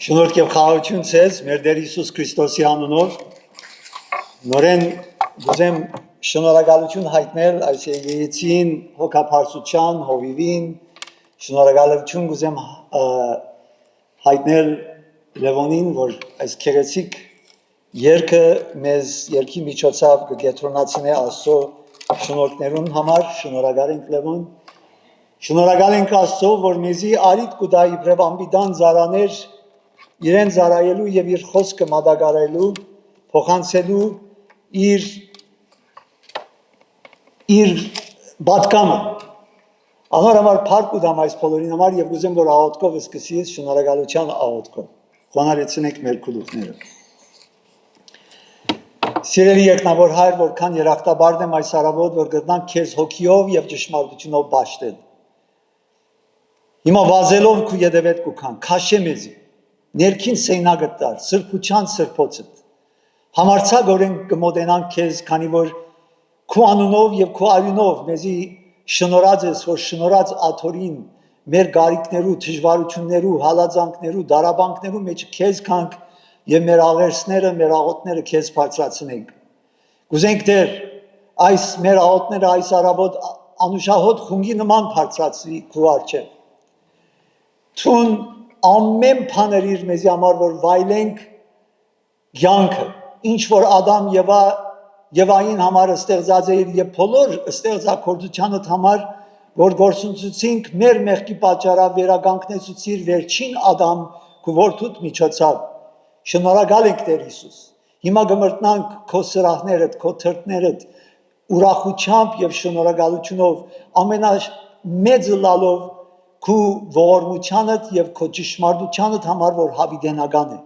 Շնորհք եւ խաղաղություն ցեզ, մեր Տեր Հիսուս Քրիստոսի անունով։ Նորեն գուզեմ շնորհակալություն հայտնել այս եկեղեցին հոգապարծության, հովիվին, շնորհակալություն գուզեմ հայտնել Լևոնին, որ այս քեղեցիկ երկը մեզ երկի միջոցով կգետրոնացնի Աստծո շնորհքներուն համար, շնորհակալ ենք Լևոն։ Շնորհակալ ենք Աստծո, որ մեզի արիտ կուտա իբրև անպիտան զարաներ իրեն զարայելու եւ իր խոսքը մատակարարելու, փոխանցելու իր պատկամը։ Անորոշ փառք ուտամ այս բոլորին համար եւ ուզեմ որ աղոթքով սկսի շնորհակալության աղոթքով։ Խոնարհեցնենք մեր գլուխները։ Սիրելի երկնավոր Հայր, որքան երախտաբար եմ այս առավոտ, որ գտնանք քեզ հոգիով եւ ճշմարտությունով բաշտել։ Հիմա վազելով քու յետևետ կուքան, քաշե մեզի, ներքին սեյնագտար, սրբության սրբոցդ։ Համարցագորեն կմոտենանք քեզ, քանի որ քու անունով եւ քու արյունով մեզի շնորհած ես, որ շնորհած աթորին մեր գարիկներու, դժվարություններու, հալածանքներու, դարաբանքներու մեջ քեզ կանք եւ մեր աղերսները, մեր աղոթները քեզ բարձրացնենք։ Գուզենք Տեր, այս մեր աղոթները այս առավոտ անուշահոտ խունգի նման բարձրացվի քու առջև։ Թուն ամեն բաներ մեզի համար որ վայելենք կյանքը, ինչ որ Ադամ Եվային համար ստեղծած էր եւ բոլոր ստեղծագործությանդ համար, որ գործունեությունք մեր մեղքի պատճառով վերականգնեցուցիր վերջին Ադամ քու որդուդ միջոցով։ Շնորհակալ ենք Տեր Հիսուս։ Հիմա գմրտնանք քո սրահներդ, քո թրթներդ ուրախությամբ եւ շնորհակալությունով ամենամեծ լալով քու ողորմությանդ եւ քո ճշմարտությանդ համար որ հավիտենական է։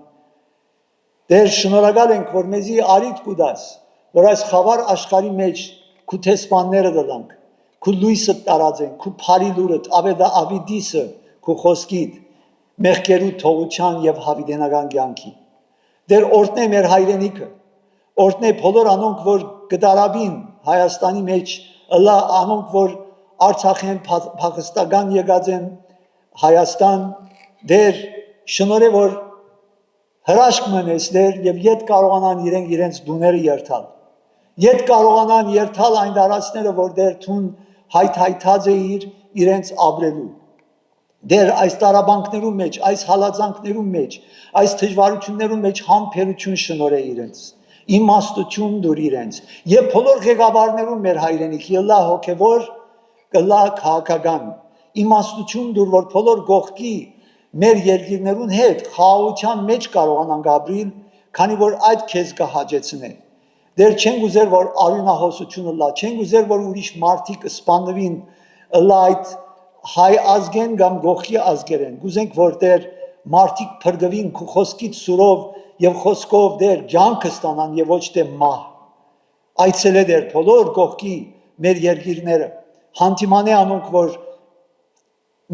Տեր շնորհակալ ենք որ մեզի արիտ կուտաս, որ այս խավար աշխարհի մեջ քու տեսփանները դրանք, քու լույսը տարածեն, քու փարի լուրդ, ավետիսը, քու խոսքիդ, մեղքերու թողության եւ հավիտենական կյանքի։ Դեր օրհնե մեր հայրենիքը, օրհնե բոլոր անոնք որ գդարաբին Հայաստանի մեջ, անոնք որ Արցախեն փախստական եկած են Հայաստան, դեր շնորհե որ հրաշք մնես դեր եւ յետ կարողանան իրենց դուները երթալ։ Յետ կարողանան երթալ այն դարածները որ դեր թուն հայթայթած է իրենց ապրելու։ Դեր այս տարաբանքներու մեջ, այս հալածանքներու մեջ, այս դժվարություններու մեջ համբերություն շնորհե իրենց։ Իմաստություն դուր իրենց։ Եվ բոլոր ղեկավարներու մեր հայրենիքի լա հոգևոր կլա քաղաքական իմաստություն դուր որ բոլոր գողքի մեր երկիրներուն հետ խաղաղության մեջ կարողանան ապրիլ, քանի որ այդ քեզ կհաջեցնե։ Դեր չեն գուզեր որ արյունահոսությունը լա, չեն գուզեր որ ուրիշ մարդիկ սպանվին լա այդ հայ ազգեն կամ գողքի ազգերեն։ Գուզենք որ դեր մարդիկ փրկվին քու խոսքից սուրով եւ խոսքով դեր ջանք ստանան եւ ոչ թե մահ։ Այցելե դեր բոլոր գողքի մեր երկիրները հանդիմանե անոնք որ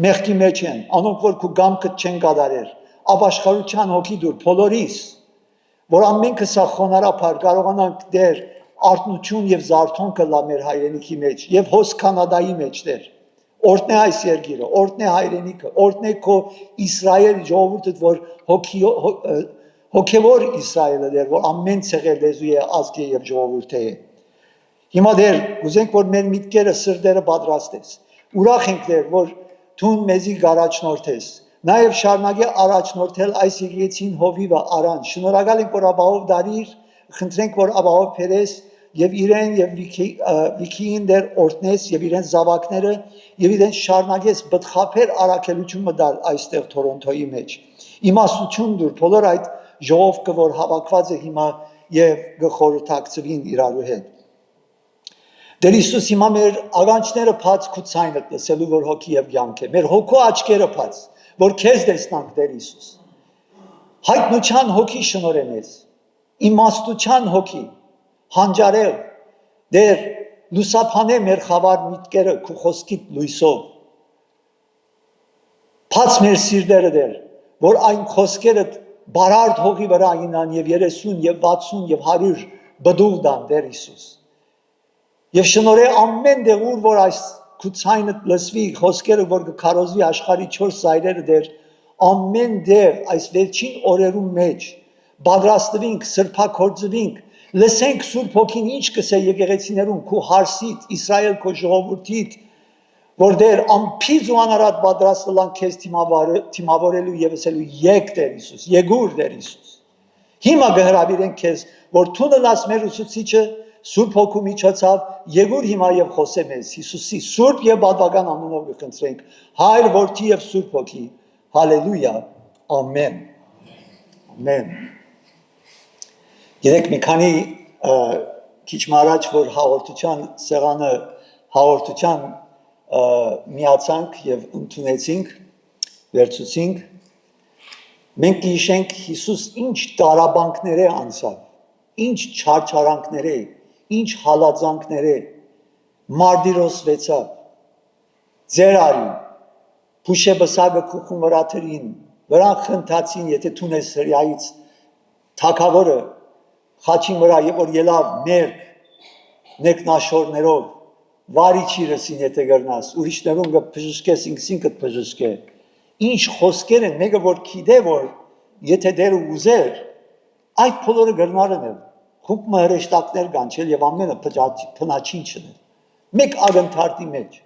մեղքի մեջ են, անոնք որ քու գամքը չեն կատարեր, ապաշխարության հոգի դուր բոլորիս, որ ամենքը սա խոնարհաբար կարողանանք դեր արթնություն եւ զարթոն կլա մեր հայրենիքի մեջ եւ հոս Կանադայի մեջ դեր։ Օրհնե այս երկիրը, օրհնե հայրենիքը, օրհնե քո Իսրայել ժողովուրդը, որ հոգևոր Իսրայելը դեր, որ ամեն ցեղել լեզու է, ազգ է եւ ժողովուրդ է։ Հիմա դեր ուզենք որ մեր միտքերը սրտերը պատրաստես։ Ուրախ ենք դեր որ Թուն մեզի առաջնորդես, նաև շարունակե առաջնորդել այս եկեղեցին հովիվը արան, շնորհակալ ենք որ ապահով դարիր, խնդրենք որ ապահով փերես եւ իրեն եւ վիքիին դեր օրտնես եւ իրեն զավակները եւ իրեն շարունակես բդխափեր արաքելությունը դալ այստեղ Թորոնտոյի մեջ։ Իմաստություն դուր բոլոր այդ ժողովքը որ հավաքված է հիմա եւ գխորհրդակցվին իրարու հետ։ Դեր Հիսուս հիմա մեր աղանջները բաց քու ցայնը լսելու որ հոգի եւ յանք է, մեր հոգու աչքերը բաց, որ քեզ տեսնանք Դեր Հիսուս։ Հայտնության հոգի շնորհե մեզ, իմաստության հոգի, հանջարել, դեր լուսափանե մեր խավար միտքերը քու խոսքիդ լույսով։ Բաց մեր սիրտերը դեր, որ այն խոսքերը բարարդ հողի վրա այնան եւ 30 եւ 60 եւ 100 բդուղ դան Դեր Հիսուս։ Եվ շնորհե ամեն դեղուր որ այս քու ցայնը լսվի խոսքերը որ կքարոզվի աշխարհի 4 ծայրերը դեր ամեն դեր այս վերջին օրերում մեջ պատրաստվենք, սրբակորձվենք, լսենք Սուրբ Հոգին ինչ կսե եկեղեցիներում քո հարսիդ, Իսրայել քո ժողովրդիդ, որ դեր ամփից ու անարատ պատրաստվան քեզ թիմավորելու եւ ասելու եկ Տեր Հիսուս, եկուր Տեր Հիսուս։ Հիմա գհրավիրենք քեզ, որ դու լաս մեր ուսուցիչը Սուրբ Հոգու միջոցով եկուր հիմա եւ խոսե մեզ Հիսուսի Սուրբ եւ բավական անունով կխնդրենք, Հայր, Որդի եւ Սուրբ Հոգի։ Հալելույա։ Ամեն։ Ամեն։ Երեք մի քանի քիչ առաջ որ հաղորդության սեղանը հաղորդության միացանք եւ ընդունեցինք, վերցուցինք, մենք հիշենք Հիսուս ինչ տարաբանքներ է անցավ, ինչ չարչարանքներ է, ինչ հալածանքներ է, մարտիրոսվեցավ, ձեր արին, Փուշեբսագը քուխուն վրա թրին, վրան խնդացին, եթե թունես հրյայից թակավորը խաչին վրա եւ որ ելավ մերկ նեկնաշորներով վարի չիրսին եթե գրնաս ուրիշներուն կփժշկես ինքսին կփժշկե ինչ խոսքեր են մեկը որ գիտե որ եթե դեր ուզեր այդ բոլորը գրնարն են խուք մհրեշտակներ կանչել եւ ամենը փնաչին չներ մեկ ագնթարտի մեջ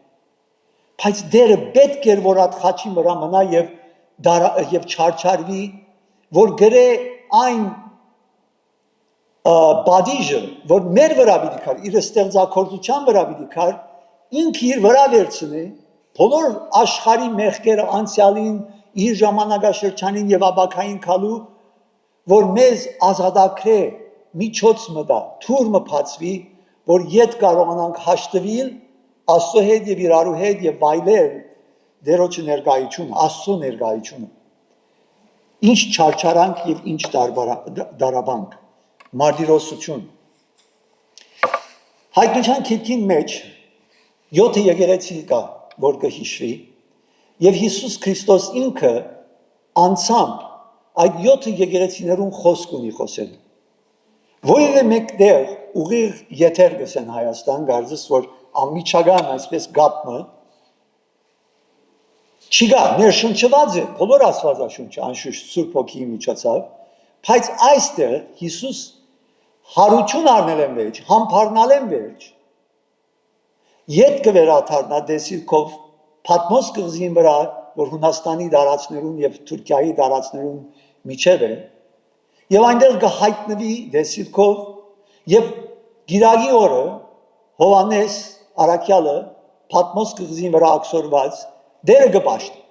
բայց դերը պետք էր որ այդ խաչին վրա մնա եւ չարչարվի որ գրե այն բադիժը, որ մեր վրա պիտի կար, իր ստեղծագործության վրա պիտի կար, ինքը իր վրա վերցնի, բոլոր աշխարհի մեղքերը անցյալին, իր ժամանակաշրջանին եւ ապակային քալու, որ մեզ ազատագրե, միջոց մտա, թուր մփացվի, որ իդ կարողանանք հաշտվել Աստծո հետ եւ իրարու հետ եւ վայելել դերոջ ներկայություն, Աստծո ներկայությունը։ Ինչ չարչարանք եւ ինչ դարաբանք մարտիրոսություն հայտնության քիթին մեջ 7 եկեղեցի կա որ կհիշվի եւ Հիսուս Քրիստոս ինքը անցամբ այդ 7 եկեղեցիներուն խոսք ունի խոսել որևէ մեկտեղ ուղիղ եթեր գսեն Հայաստան գարձես որ անմիջական այսպես գապը չկա ներշնչված է բոլոր աստվածաշունչը անշուշտ Սուրբ Հոգիի միջոցով բայց այստեղ Հիսուս հարություն առնել են վերջ, համբարնալ են վերջ, ետ կվերաթարնա դեսիլքով Պատմոս կղզին վրա, որ Հունաստանի դարացներուն և Թուրքիայի դարացներուն միջև է, և այնտեղ կհայտնվի դեսիլքով և գիրագի օրը Հովանես Արաքյալը Պատմոս կղզին վրա ակսորված դերը կպաշտի։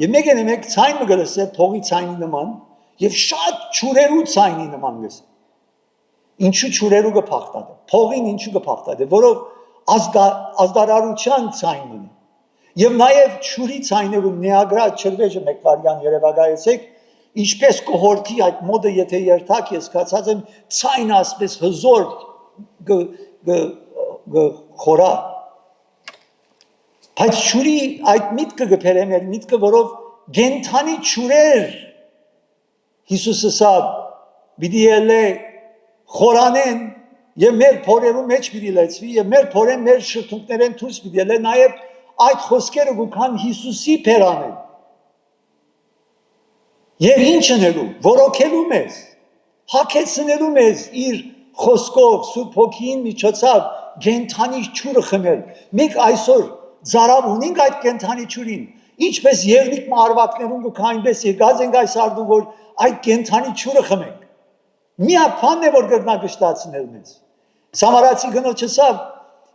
Եվ մեկ են մեկ ցայն մգլսե փողի ցայնի նման և շատ չուրերու ցայնի նման գսե։ Ինչու չուրերու կփախտադե, փողին ինչու կփախտադե, որով ազդարարության ցայն ունի։ Եվ նաև չուրի ցայներում Նիագրա չրվեժը մեկ վարյան երևակայեցեք, ինչպես կողորքի այդ մոդը եթե երթակ ես կացած եմ ցայնը ասպես հզոր խորա։ Բայց չուրի այդ միտքը գբերեմ էր միտքը, որով գենթանի չուրեր Հիսուսը սա բիդի ելե խորանեն և մեր փորերու մեջ պիտի լեցվի և մեր փորեն մեր շրթունքներեն թուրս պիտի ելե նաև այդ խոսքերը գուքան Հիսուսի պերանեն և ինչ ընելու, որոքելու մեզ, հակեցնելու մեզ իր խոսքով, Սուրբ Հոգին միջոցով գենթանի չուրը խմել, մենք այսօր զարավ ունենք այդ գենթանի չուրին, ինչպես եղնիկ մարվակներում գուքա այնպես եկած ենք այս արդու, որ այդ գենթանի չուրը խմենք, միակ պանն է, որ գրնա գշտացնել մեզ, Սամարացի գնոջսավ,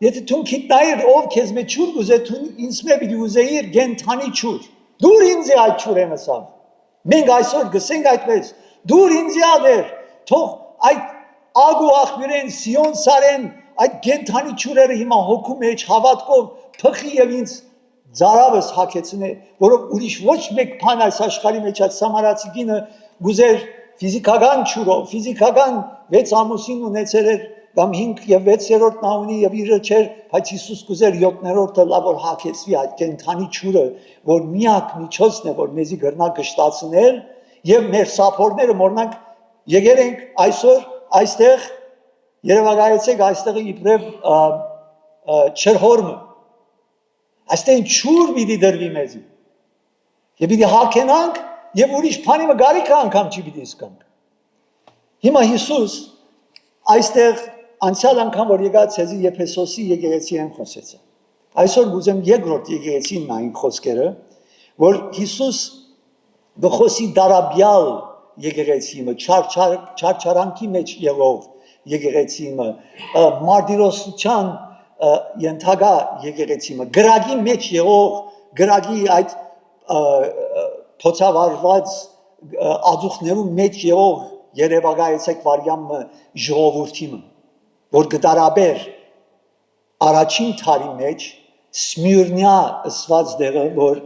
եթե թուն քիտնայիր, ով քեզ մե չուր գուզե, թուն ինձ մե պիտի ուզեիր գենթանի չուր, դուր ինձ է այդ չուրեն ասավ, մենք այսօր գսենք այդպես, դուր ինձ է ադեր, թող այդ ագ ու աղբյուրեն, Սիոն սարեն, այդ գենթանի չուրերը հիմա հոգու մեջ հավատքով փխի և ինձ ձարավս հակեցնե, որով ուրիշ ոչ մեկ պան այս աշխարի մեջ այդ Սամարացի գինը գուզեր ֆիզիկական չուրով, ֆիզիկական 6 ամուսին ունեցել էր, կամ 5 և 6-րդ նա ունի և իրը չեր, բայց Հիսուս գուզեր 7-րդը լավ որ հակեցվի այդ կենթանի չուրը, որ միակ միջոցն է, որ մեզի գրնա գշտացնել և մեր սափորները մորնանք եկեր ենք այսօր այստեղ երևակայեցեք այստեղը իբրև չրհորմը, այստեղ չուր պիտի դրվի մեզի և պիտի հակենանք եւ ուրիշ բանի մը գարիքը անգամ չի պիտի սկանք։ Հիմա Հիսուս այստեղ անցյալ անգամ որ եկած ցեզի Եփեսոսի եկեղեցի են խոսեցա։ Այսօր գուզեմ երկրորդ եկեղեցին նային խոսքերը, որ Հիսուս գխոսի դարաբյալ եկեղեցիմը, չարչարանքի մեջ եղող եկեղեցիմը, մարտիրոսության ենթագա եկեղեցիմը, գրագի մեջ եղող, գրագի այդ փոցավարված ածուխներու մեջ եղող երևակայեցեք վարյամը ժողովուրդիմը, որ գդարաբեր առաջին թարի մեջ Սմիրնա ըսված դեղը, որ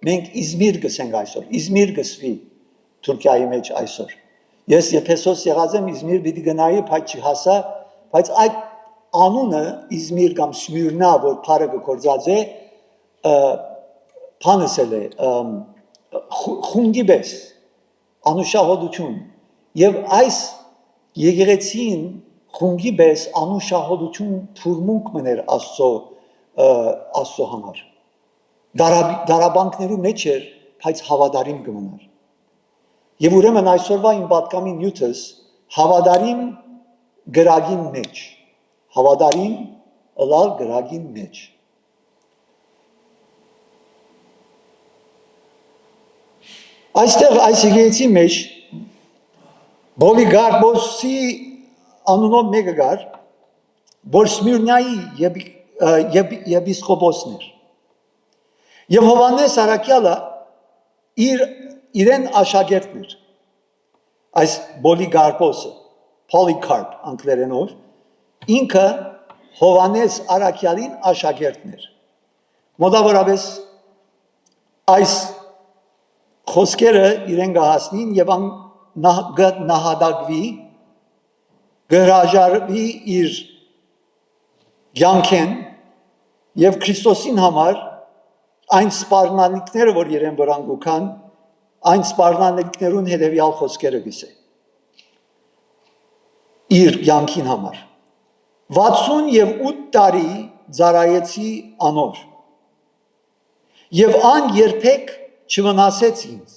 մենք Իզմիր գսենք այսօր, Իզմիր գսվի Թուրքիայի մեջ այսօր։ Ես Եփեսոս եղած եմ Իզմիր պիտի գնայի, բայց չհասա, բայց այդ անունը Իզմիր կամ Սմիրնա, որ փարը գործած է, փանսել է խունգիբես, անուշահոդություն, եւ այս եկեղեցին խունգիբես անուշահոդություն թուրմունք մներ Աստծո համար։ Դարաբանքներու մեջ էր, բայց հավատարիմ կմնար։ Եվ ուրեմն այսօրվա իմ պատկամի նյութս հավատարիմ գրագին մեջ, հավատարիմ ըլալ գրագին մեջ։ Այստեղ այս եկեղեցի մեջ Պոլիգարպոսի անունով մեկը կար, որ Սմիրնայի եպիսկոպոսն էր։ Եվ Հովհաննես Արաքյալը իրեն աշակերտն էր։ Այս Պոլիգարպոսը, Polycarp անգլերենով, ինքը Հովհաննես Արաքյալին աշակերտն էր։ Մոտավորապես այս խոսքերը իրեն կհասնին եւ նահատակվի, գհրաժարվի իր կյանքեն եւ Քրիստոսին համար այն սպառնալիքները, որ իրեն վրան գուքան, այն սպառնալիքներուն հետեւյալ խոսքերը գսե։ Իր կյանքին համար 68 տարի ծառայեցի անոր եւ ան երբեք չվնասեց ինձ։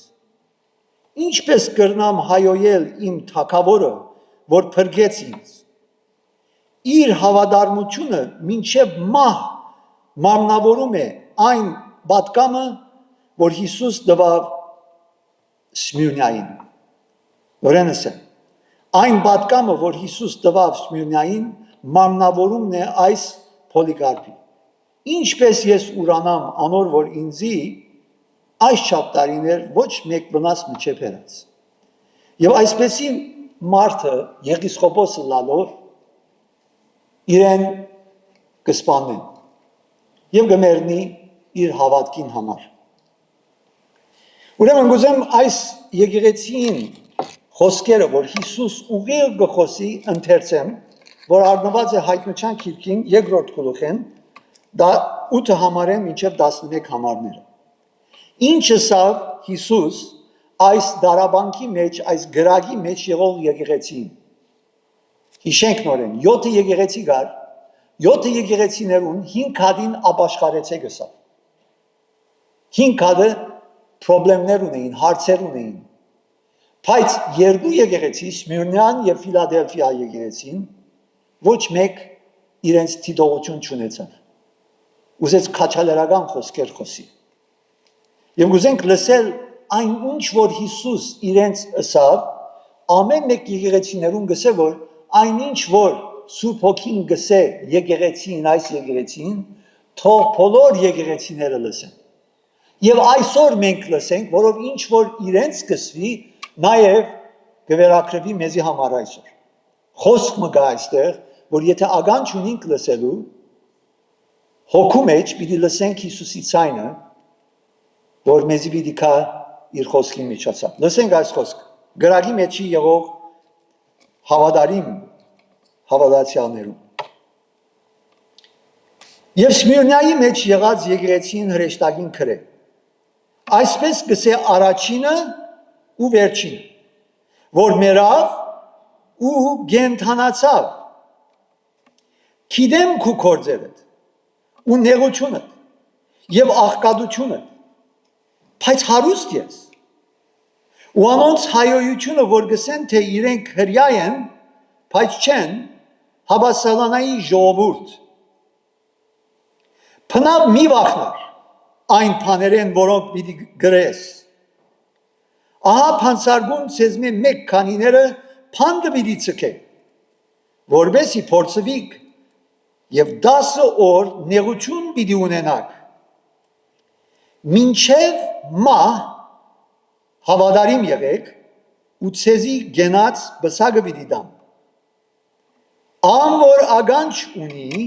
Ինչպես կրնամ հայոյել իմ թագավորը, որ փրկեց ինձ։ Իր հավատարմությունը մինչև մահ մարմնավորում է այն պատկամը, որ Հիսուս տվավ Սմիրնային։ Որենս է, այն պատկամը, որ Հիսուս տվավ Սմիրնային, մարմնավորումն է այս Պոլիգարպի։ Ինչպես ես ուրանամ անոր, որ ինձի այս չափ տարիներ ոչ մեկ վնաս մինչև հերած։ Եվ այսպեսի մարդը եպիսկոպոսը լալով իրեն կսպանեն եւ կմեռնի իր հավատքին համար։ Ուրեմն գուզեմ այս եկեղեցին խոսքերը, որ Հիսուս ուղիղ գխոսի ընթերցեմ, որ առնված է հայտնության քիրքին երկրորդ գլուխեն, դա 8 համարեն մինչև 11 համարները։ Ինչը սավ Հիսուս այս դարաբանքի մեջ, այս գրագի մեջ եղող եկեղեցին։ Հիշենք նորեն, 7 եկեղեցի կար, 7 եկեղեցիներուն 5 հատին ապաշխարեցե գսավ։ 5 հատը պրոբլեմներ ունեին, հարցեր ունեին։ Բայց երկու եկեղեցի, Սմիրնան եւ Ֆիլադելֆիա եկեղեցին, ոչ մեկ իրենց դիտողություն չունեցավ։ Ուզեց քաչալերական խոսքեր խոսի։ Եվ գուզենք լսել այն ինչ որ Հիսուս իրենց ըսավ, ամեն մեկ եկեղեցիներուն գսե, որ այն ինչ որ Սուրբ Հոգին գսե եկեղեցին, այս եկեղեցին, թող բոլոր եկեղեցիները լսեն։ Եվ այսօր մենք լսենք, որով ինչ որ իրենց գսվի, նաև գվերակրվի մեզի համար այսօր։ Խոսք մը գա այստեղ, որ եթե ագանջ ունենք լսելու, հոգու մեջ պիտի լսենք Հիսուսի ցայնը, որ մեզի պիտի կա իր խոսքի միջոցով։ Լսենք այս խոսքը։ Գրագի մեջի եղող հավատարիմ հավատացյալներուն։ Եվ Սմիրնայի մեջ եղած եկեղեցին հրեշտակին քրե։ Այսպես գսե առաջինը ու վերջինը, որ մեռավ ու գենթանացավ։ Գիտեմ քու կործերդ ու նեղությունդ եւ աղքատությունդ, բայց հարուստ ես։ ու անոնց հայոյությունը որ գսեն թե իրենք հրյա են, բայց չեն հավասարանայի ժողովուրդ։ Փնավ մի վախնար այն բաներեն, որոնք պիտի գրես։ Ահա փանցարգում ցեզմե մեկ քանիները փանդը պիտի ցկե, որբեսի փորձվիկ եւ 10 օր նեղություն պիտի ունենաք։ Մինչև մահ հավատարիմ եղեք ու ցեզի գենաց բսակը պիտի դամ։ Ան որ ագանջ ունի,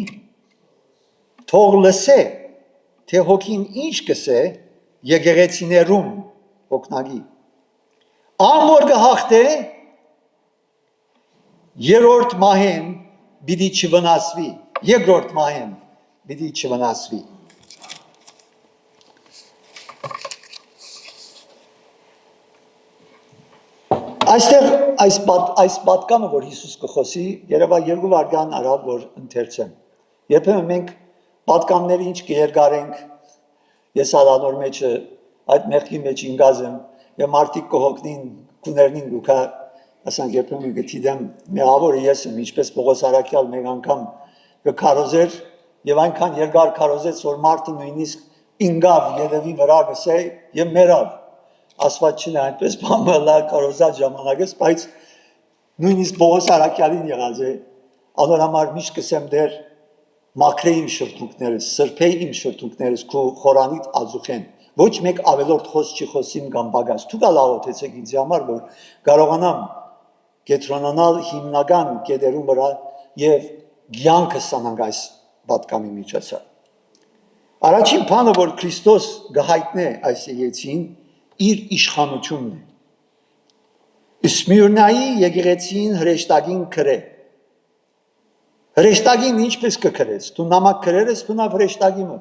թող լսե, թե հոգին ինչ կսե եկեղեցիներում հոգնագի։ Ան որ կհաղթե, երրորդ մահեն պիտի չվնասվի, երկրորդ մահեն պիտի չվնասվի։ Այստեղ այս պատկամը, որ Հիսուս կխոսի, երևա 2 վայրկյան արավ, որ ընթերցեմ։ Երբեմն մենք պատկամները ինչ կերգարենք, ես ալանոր մեջը, այդ մեղքի մեջ ինգազ եմ, եւ մարդիկ կհոգնին, կուներնին լուկա, ասանք երբեմն գտիդեմ, մեղավորը ես եմ, ինչպես Պողոս Արաքյալ մեկ անգամ կքարոզեր, եւ այնքան երկար քարոզեց, որ մարդը նույնիսկ ինգավ երևի վրա գսե եւ մեռավ։ Ասված չնա այնպես բամալա կարոզած ժամանակս, բայց նույնիսկ Պողոս Արաքյալին եղած է, անոր համար միշտ կսեմ դեր մաքրե իմ շրթունքներս, սրբե իմ շրթունքներս, քո խորանիդ ածուխեն, ոչ մեկ ավելորդ խոս չի խոսիմ կամ բագաս, դուք ալավոտեցեք ինձ համար, որ կարողանամ կետրոնանալ հիմնական կետերում վրա եւ գյանքը սանանք այս պատկամի միջոցով։ Առաջին բանը, որ Քրիստոս գահիտնե այս եկեցին, իր իշխանությունն է։ Սմիրնայի եկեղեցին հրեշտակին քրե։ Հրեշտակին ինչպես կքրես։ Դու նամակ քրեր ես բնավ հրեշտակիմը։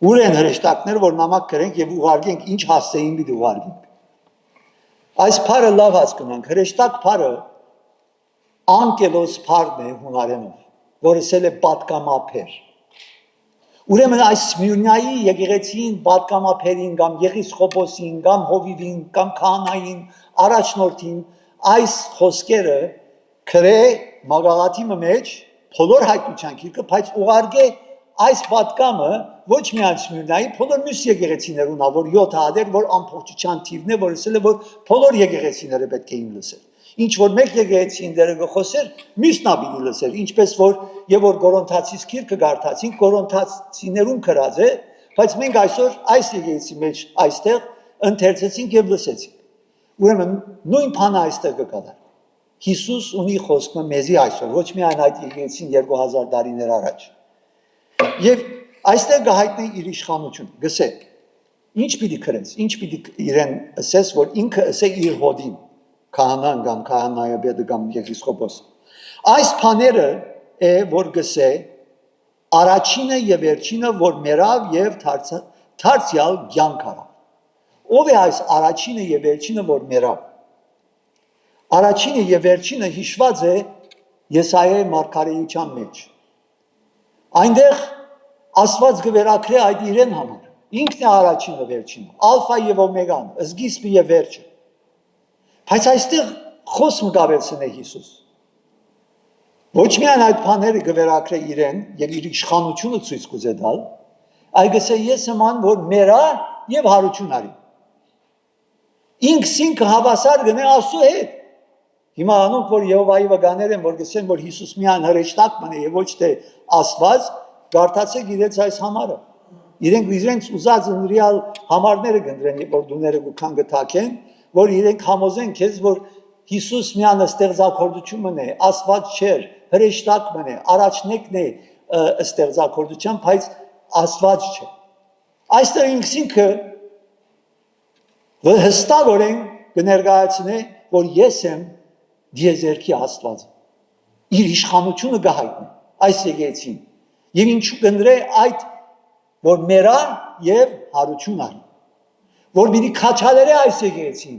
Ուր են հրեշտակները, որ նամակ քրենք եւ ուղարկենք ինչ հասցեին պիտի ուղարկենք։ Այս բառը լավ հասկանանք։ Հրեշտակ բառը անկելոս բառն է հունարենով, որը ասել է պատկամափեր։ Ուրեմն այս Սմիրնայի եկեղեցին պատկամափերին կամ եղիսխոպոսին կամ հովիվին կամ քահանային առաջնորդին այս խոսքերը քրե մագաղաթի մեջ բոլոր հայտնության գիրքը, բայց ուղարկե այս պատկամը ոչ միայն Սմիրնայի, բոլոր մյուս եկեղեցիներուն, որ 7 հատեր, որ ամբողջության թիվն է, որ ասել է, որ բոլոր եկեղեցիները պետք է լսել։ Ինչ որ մեկ եկեղեցին դերը գխոսեր, մյուսն ապինի լսել, ինչպես որ եւ որ Կորինթացիս գիրքը գարտացին, Կորինթացիներուն գրած է, բայց մենք այսօր այս եկեղեցի մեջ այստեղ ընթերցեցինք եւ լսեցինք։ Ուրեմն նույն բանը այստեղ կգա։ Հիսուս ունի խոսքը մեզի այսօր, ոչ միայն այդ եկեղեցին 2000 տարիներ առաջ։ Եվ այստեղ գահիտնի իր իշխանություն, գսե։ Ինչ պիտի քրես, ինչ պիտի իրեն ասես, որ ինքը ասե իր հոդին, քահանան կամ քահանայապետը կամ եպիսկոպոսը։ Այս բաները է, որ գսե, առաջինը եւ վերջինը, որ մեռավ եւ դարձյալ կյանք առավ։ Ով է այս առաջինը եւ վերջինը, որ մեռավ։ Առաջինը եւ վերջինը հիշված է Եսայիայի մարգարեության մեջ։ Այնտեղ Աստված գվերակրե այդ իրեն համար։ Ինքն է առաջինը վերջինը, ալֆա եւ օմեգան, սկիզբը եւ վերջը։ Բայց այստեղ խոսքը գավելցն է Հիսուս։ Ոչ միայն այդ բաները գվերակրե իրեն եւ իր իշխանությունը ցույց կուզե տալ, այլ գսե ես եմ որ մեռա եւ հարություն արի։ Ինքսինքը հավասար գնե Աստծո հետ։ Հիմա անոնք որ Եհովայի վկաներ են, որ գսեն, որ Հիսուս միայն հրեշտակ մնե եւ ոչ թե Աստված, գարտացեք իրենց այս համարը։ Իրենց ուզած ընրյալ համարները գնդրեն, որ դուները գուքան գտակեն, որ իրենք համոզեն քեզ, որ Հիսուս միանը ստեղծագործությունն է, Աստված չէր, հրեշտակ մնե, առաջնեկն է ստեղծագործության, բայց Աստված չէ։ Այստեղ ինքսինքը հստակորեն կներկայացնե, որ ես եմ դիեզերքի Աստվածը։ Իր իշխանությունը գահիտնի այս եկեղեցին։ Եվ ինչու կնդրե այդ, որ մեռա եւ հարություն արի։ Որ պիտի քաչալերե այս եկեղեցին։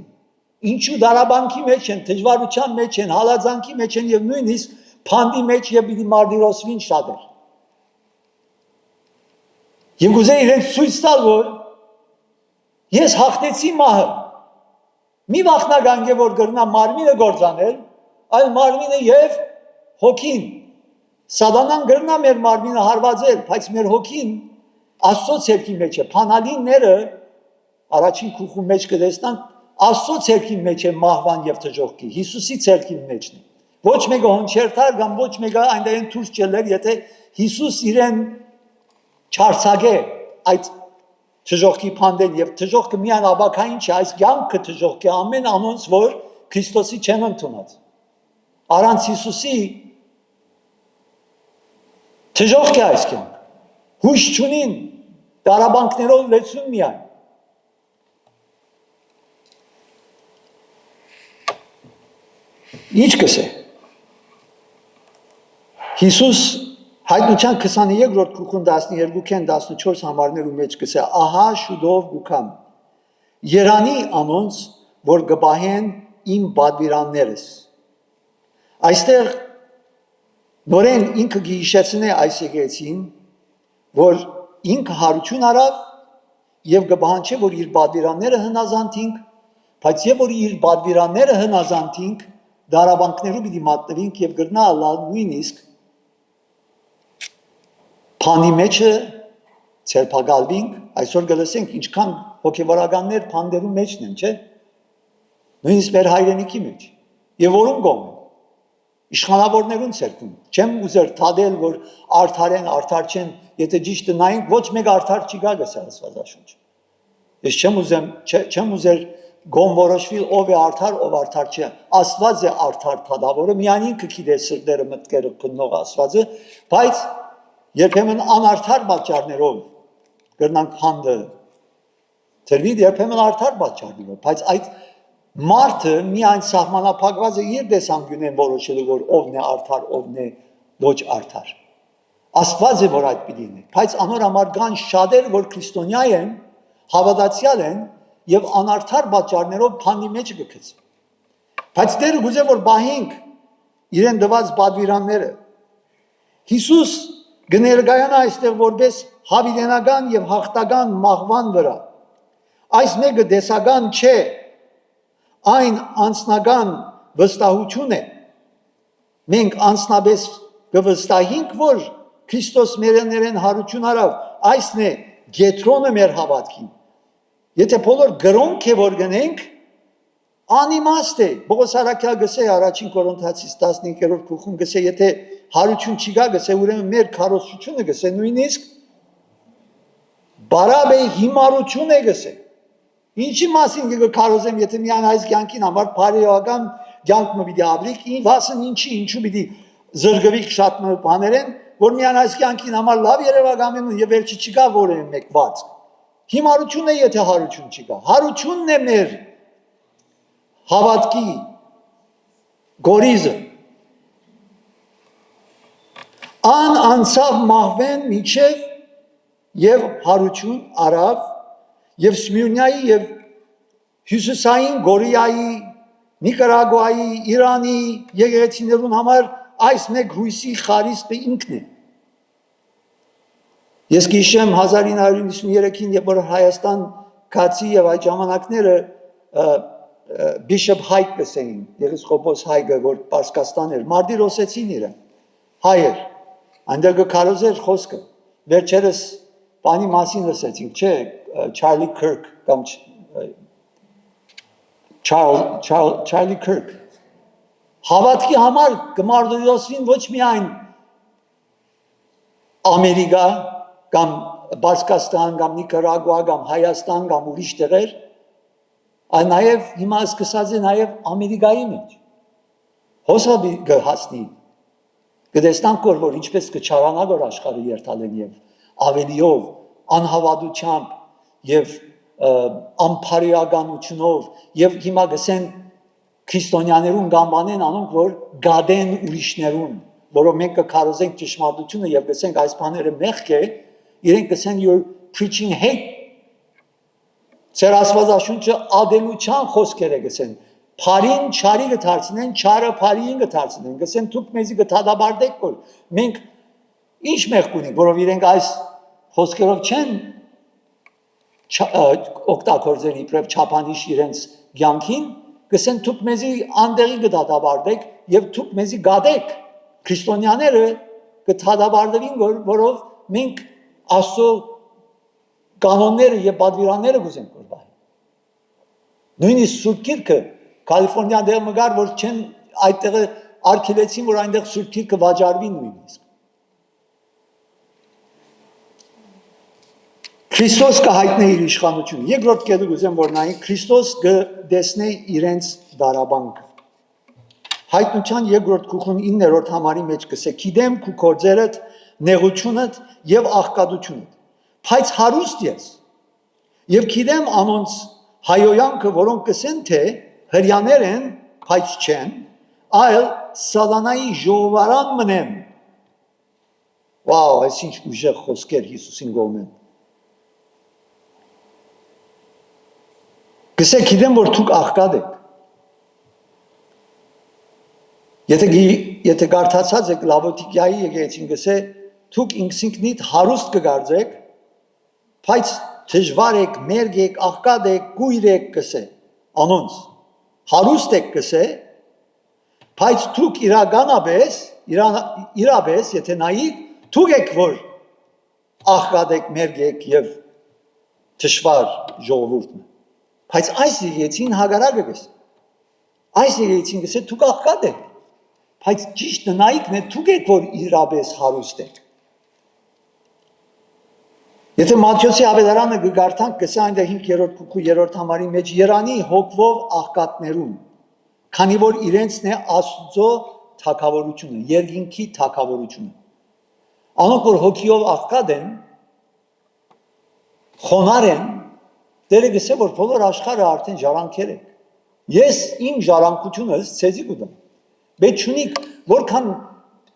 Ինչու դարաբանքի մեջ են, դժվարության մեջ են, հալածանքի մեջ են եւ նույնիսկ փանդի մեջ եւ պիտի մարտիրոսվին շատեր։ Եվ գուզե իրենց ցույց տալ, որ ես հաղթեցի մահը Մի վախնական է որ գրնա մարմինը գործանել, այլ մարմինը եւ հոգին։ Սատանան գրնա մեր մարմինը հարվածել, բայց մեր հոգին Աստծո ցերքի մեջ է։ Փանալինները առաջին քուխու մեջ կտեսնանք Աստծո ցերքի մեջ է մահվան եւ թժողքի, Հիսուսի ցերքի մեջն է։ Ոչ մեկը հոնչերթար կամ ոչ մեկը այնտեղին դուրս չելեր, եթե Հիսուս իրեն չարցակե այդ թժողքի փանդեն եւ թժողքը միան աբակային չէ, այս կյանքը թժողքի ամեն անոնց որ Քրիստոսի չեն ընդունած։ Առանց Հիսուսի թժողք է այս կյանք։ Հույս չունին, դարաբանքներով լեցուն միայն։ Ինչ կսե։ Հիսուս հայտնության 23-րդ քուխուն 12-ին 14 համարներու մեջ կսե ահա շուտով գուքամ երանի անոնց որ գբահեն իմ բադվիրաններս այստեղ նորեն ինքը գիշեցնե այս եկեցին որ ինքը հարություն արավ եւ գբահանչե որ իր բադվիրանները հնազանդինք բայց եւ որ իր բադվիրանները հնազանդինք դարաբանքներու պիտի մատնվինք եւ գրնա ալալ նույնիսկ Փանի մեջը ցերպակալվինք, այսօր գլսենք ինչքան հոգևորականներ փանդերու մեջն են, չէ՞։ Նույնիսկ մեր հայրենիքի մեջ։ Եվ որում կողմ են։ Իշխանավորներուն ցերկում։ Չեմ ուզեր թադել, որ արդարեն, արդար չեն, եթե ճիշտ նայենք, ոչ մեկ արդար չի գա գսա Աստվածաշունչ։ Ես չեմ ուզեր գոմ որոշվի ով է արդար, ով արդար չէ։ Աստված է արդար թադավորը, միայն ինքը գիտե սրտերը մտքերը քննող Աստվածը, բայց երբեմն անարդար պատճառներով գրնանք հանդը ծրվի երբեմն արդար պատճառներով բայց այդ մարդը միայն սահմանափակված է իր դեսանգյունեն որոշելու որ ովն է արդար ովն է ոչ արդար Աստված է որ այդ պիտի լինի բայց անոր համար կան շատեր որ քրիստոնյա են հավատացյալ են եւ անարդար պատճառներով փանի մեջ գցած բայց դեր գուզե որ բահենք իրեն դված բադվիրանները Հիսուս Գներգայանա այստեղ որպես հավիդենական եւ հաղթական մահվան վրա։ Այս մեկը դեսական չէ, այն անձնական վստահություն է։ Մենք անձնապես կվստահենք, որ Քրիստոս մերներեն հարություն արավ, այսն է գետրոնը մեր հավատքին։ Եթե բոլոր գրոնք է որ գնենք, անիմաստ է։ Պողոս Արաքյալ գսե առաջին Կորինթացիս 15-րդ գլխում գսե, եթե հարություն չի գա գսե ուրեմն մեր քարոզությունը գսե նույնիսկ բարաբե հիմարություն է գսե ինչի մասին կքարոզեմ եթե միայն այս կյանքին համար բարեական կյանք մը պիտի ապրիկ ինքն ինչու պիտի զրգվիկ շատ բաներ են որ միայն այս կյանքին համար լավ երևակայում եւ վերջի չկա որևէ մեկ բաց հիմարություն է եթե հարություն չի գա հարությունն է մեր հավատքի գորիզը Ան անցավ մահվեն միջև եւ հարություն արավ եւ Սմիրնայի եւ Հյուսիսային Գորիայի Նիկարագուայի Իրանի եկեղեցիներուն համար այս մեկ հույսի խարիստը ինքն է Ես գիշեմ 1993-ին երբ որ Հայաստան գացի եւ այդ ժամանակները Bishop Հայկ կսեին Եղիսկոպոս Հայկը որ Պարսկաստան էր մարտիրոսեցին իրեն հայեր Այնտեղ կքարոզեր խոսքը, վերջերս բանի մասին լսեցինք, չէ, Չարլի Քըրք կամ Չարլի Քըրք։ Հավատքի համար կմարտիրոսվին ոչ միայն Ամերիկա կամ Պարսկաստան կամ Նիկարագուա կամ Հայաստան կամ ուրիշ տեղեր, այլ նաև հիմա սկսած է նաև Ամերիկայի մեջ։ Հոսա կհասնի Գտեսնանք որ ինչպես կչարանա որ աշխարհը երթալեն եւ ավելիով անհավատությամբ եւ ամփարիականությունով եւ հիմա գսեն քրիստոնյաներուն գամբանեն անոնք որ գադեն ուրիշներուն որով մենք կքարոզենք ճշմարտությունը եւ գսենք այս բաները մեղք է իրենք գսեն you're preaching hate Ձեր Աստվածաշունչը ադելության խոսքեր է գսեն Փարին չարի կդարձնեն, չարը փարին կդարձնեն, գսեն դուք մեզի կթադաբարդեք որ մենք ինչ մեղք ունենք, որով իրենք այս խոսքերով չեն օգտագործել իբրև չափանիշ իրենց կյանքին, կսեն դուք մեզի անդեղի կդատաբարտեք եւ դուք մեզի գադեք։ Քրիստոնյաները կդատաբարտվին, որով մենք Աստծո կանոնները եւ պատվիրանները գուզենք կորբալ։ Նույնիսկ Սուրբ Գիրքը Կալիֆոռնիա դեր մգար որ չեն այդտեղը արգելեցին որ այնտեղ Սուրբ Գիրքը վաճառվի նույնիսկ։ Քրիստոս կհայտնի իր իշխանությունը։ Երկրորդ կետը գուզեմ որ նայի Քրիստոս կդեսնե իրենց դարաբանքը։ Հայտնության երկրորդ գլխուն 9-րդ համարի մեջ կսե գիտեմ քու գործերդ, նեղությունդ եւ աղքատությունդ։ Բայց հարուստ ես։ Եվ գիտեմ անոնց հայոյանքը, որոնք կսեն թե հрьяաներ են, բայց չեն, այլ սատանայի ժողովարան մնեն։ Վաու, այս ինչ ուժեղ խոսքեր Հիսուսին գոմեն։ Կսե գիտեմ որ դուք աղքատ եք։ Եթե կարդացած եք Լավոդիկիայի եկեղեցին գսե դուք ինքսինքնիդ հարուստ կգարձեք, բայց դժվար եք, մերգ եք, աղքատ եք, գույր եք կսե, անոնց, հարուստ եք կսե, բայց դուք իրապես, եթե նայիք, դուք եք, որ աղքատ եք, մերգ եք և դժվար ժողովուրդն, բայց այս եկեցին հագարակը կսե, այս եկեցին կսե, դուք աղքատ եք, բայց ճիշտ նայիքն է, դուք եք, որ իրապես հարուստ եք, Եթե Մատթեոսի ավետարանը գարտանք կսե այնտեղ 5-րդ գլխու 3-րդ համարի մեջ Երանի հոգվով աղքատներուն, քանի որ իրենցն է Աստծո թագավորությունը, երկինքի թագավորությունը։ Անոնք որ հոգիով աղքատ են, խոնար են, Տերը գսե որ բոլոր աշխարհը արդեն ժառանգեր է։ Ես իմ ժառանգությունս ցեզի կուտամ։ Բայց չունիք որքան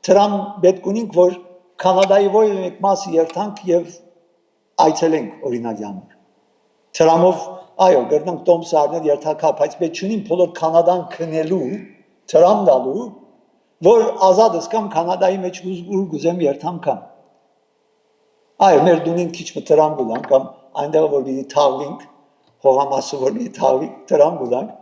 դրամ պետք ունենք որ Կանադայի ոյ մասի երթանք եւ այցելենք օրինակի համար։ Դրամով, այո, գրնանք տոմս առնել երթակա, բայց պետք չունին բոլոր Կանադան քնելու, դրամ դալու, որ ազատ ըսկամ Կանադայի մեջ ուր գուզեմ երթամ կամ։ Այո, մեր դունին քիչ մը դրամ գուլանք, կամ այնտեղ որ պիտի թաղվենք, հողամասը որ պիտի թաղվենք, դրամ գուլանք,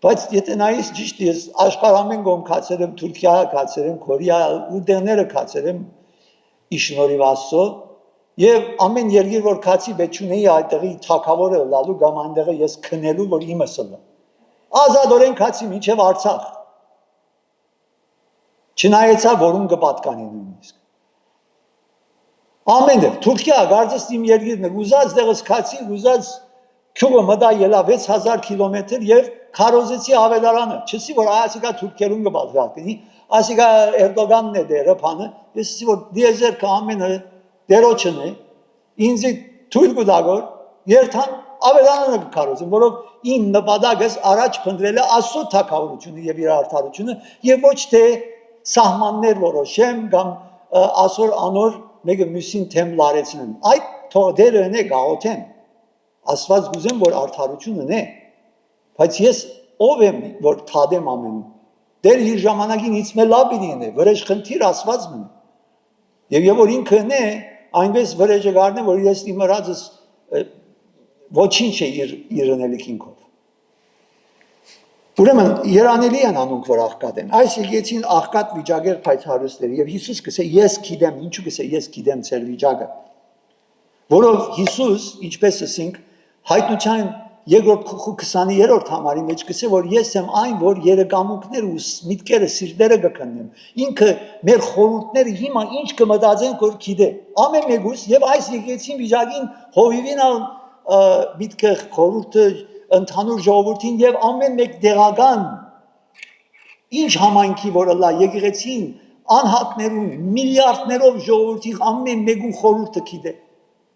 բայց եթե նայես ճիշտ ես աշխարհ ամեն կողմ կացել եմ, Թուրքիա կացել եմ, Կորեա, ուր կացել եմ, իշնորհիվ Աստծո, Եվ ամեն երկիր որ կացի պետք չունեի այդտեղի թագավորը լալու կամ այնտեղը ես քնելու որ իմս լա։ Ազատորեն կացի մինչև Արցախ։ Չնայեցա որում կպատկանի նույնիսկ։ Ամենտեղ Թուրքիա գարձես իմ երկիրն է, ուզած դեղս կացի, ուզած քյուղը մտա ելա 6000 կիլոմետր եւ քարոզեցի ավետարանը։ Չսի որ այսիկա թուրքերուն կպատկանի, այսիկա Էրդոգանն է դերը բանը, ես որ դիեզերքը ամենը Դերոչն է, ինձ թույլ կտագոր, երթան ավետարանը կկարոզեմ, որով իմ նպատակս առաջ փնտրել է Աստծո թագավորությունը եւ իր արդարությունը եւ ոչ թե սահմաններ որոշեմ կամ ասոր անոր մեկը մյուսին թեմ լարեցնեմ։ Այդ թող դերը է գաղութեն։ Աստված գուզեմ որ արդարությունն է, բայց ես ով եմ որ թադեմ ամեն։ Դեր իր ժամանակին ինձ մե լավ ինի է, վրեժ խնդիր Աստված մնա։ Եվ որ ինքն է այնպես վրեժը գարնե, որ ես իմրածս ոչինչ է իր ընելիքինքով։ Ուրեմն երանելի են անոնք, որ աղքատ են։ Այս եկեցին աղքատ վիճակեր բայց հարուստեր։ Եվ Հիսուս կսե ես գիտեմ, ինչու կսե ես գիտեմ ձեր վիճակը։ Որով Հիսուս, ինչպես ասենք, հայտնության երկրորդ գլխու 20-րդ համարի մեջ կսե, որ ես եմ այն, որ երեգամունքները ու միտքերը սիրտերը կքննեմ։ Ինքը մեր խորհուրդները հիմա ինչ կմտածենք, որ գիտե։ Ամեն մեկուս եւ այս եկեցին վիճակին հովիվին միտքը խորհուրդը ընդհանուր ժողովրդին եւ ամեն մեկ դեղական ինչ համայնքի որ լա եկեղեցին անհատներուն միլիարդներով ժողովրդի ամեն մեկու խորհուրդը գիտե։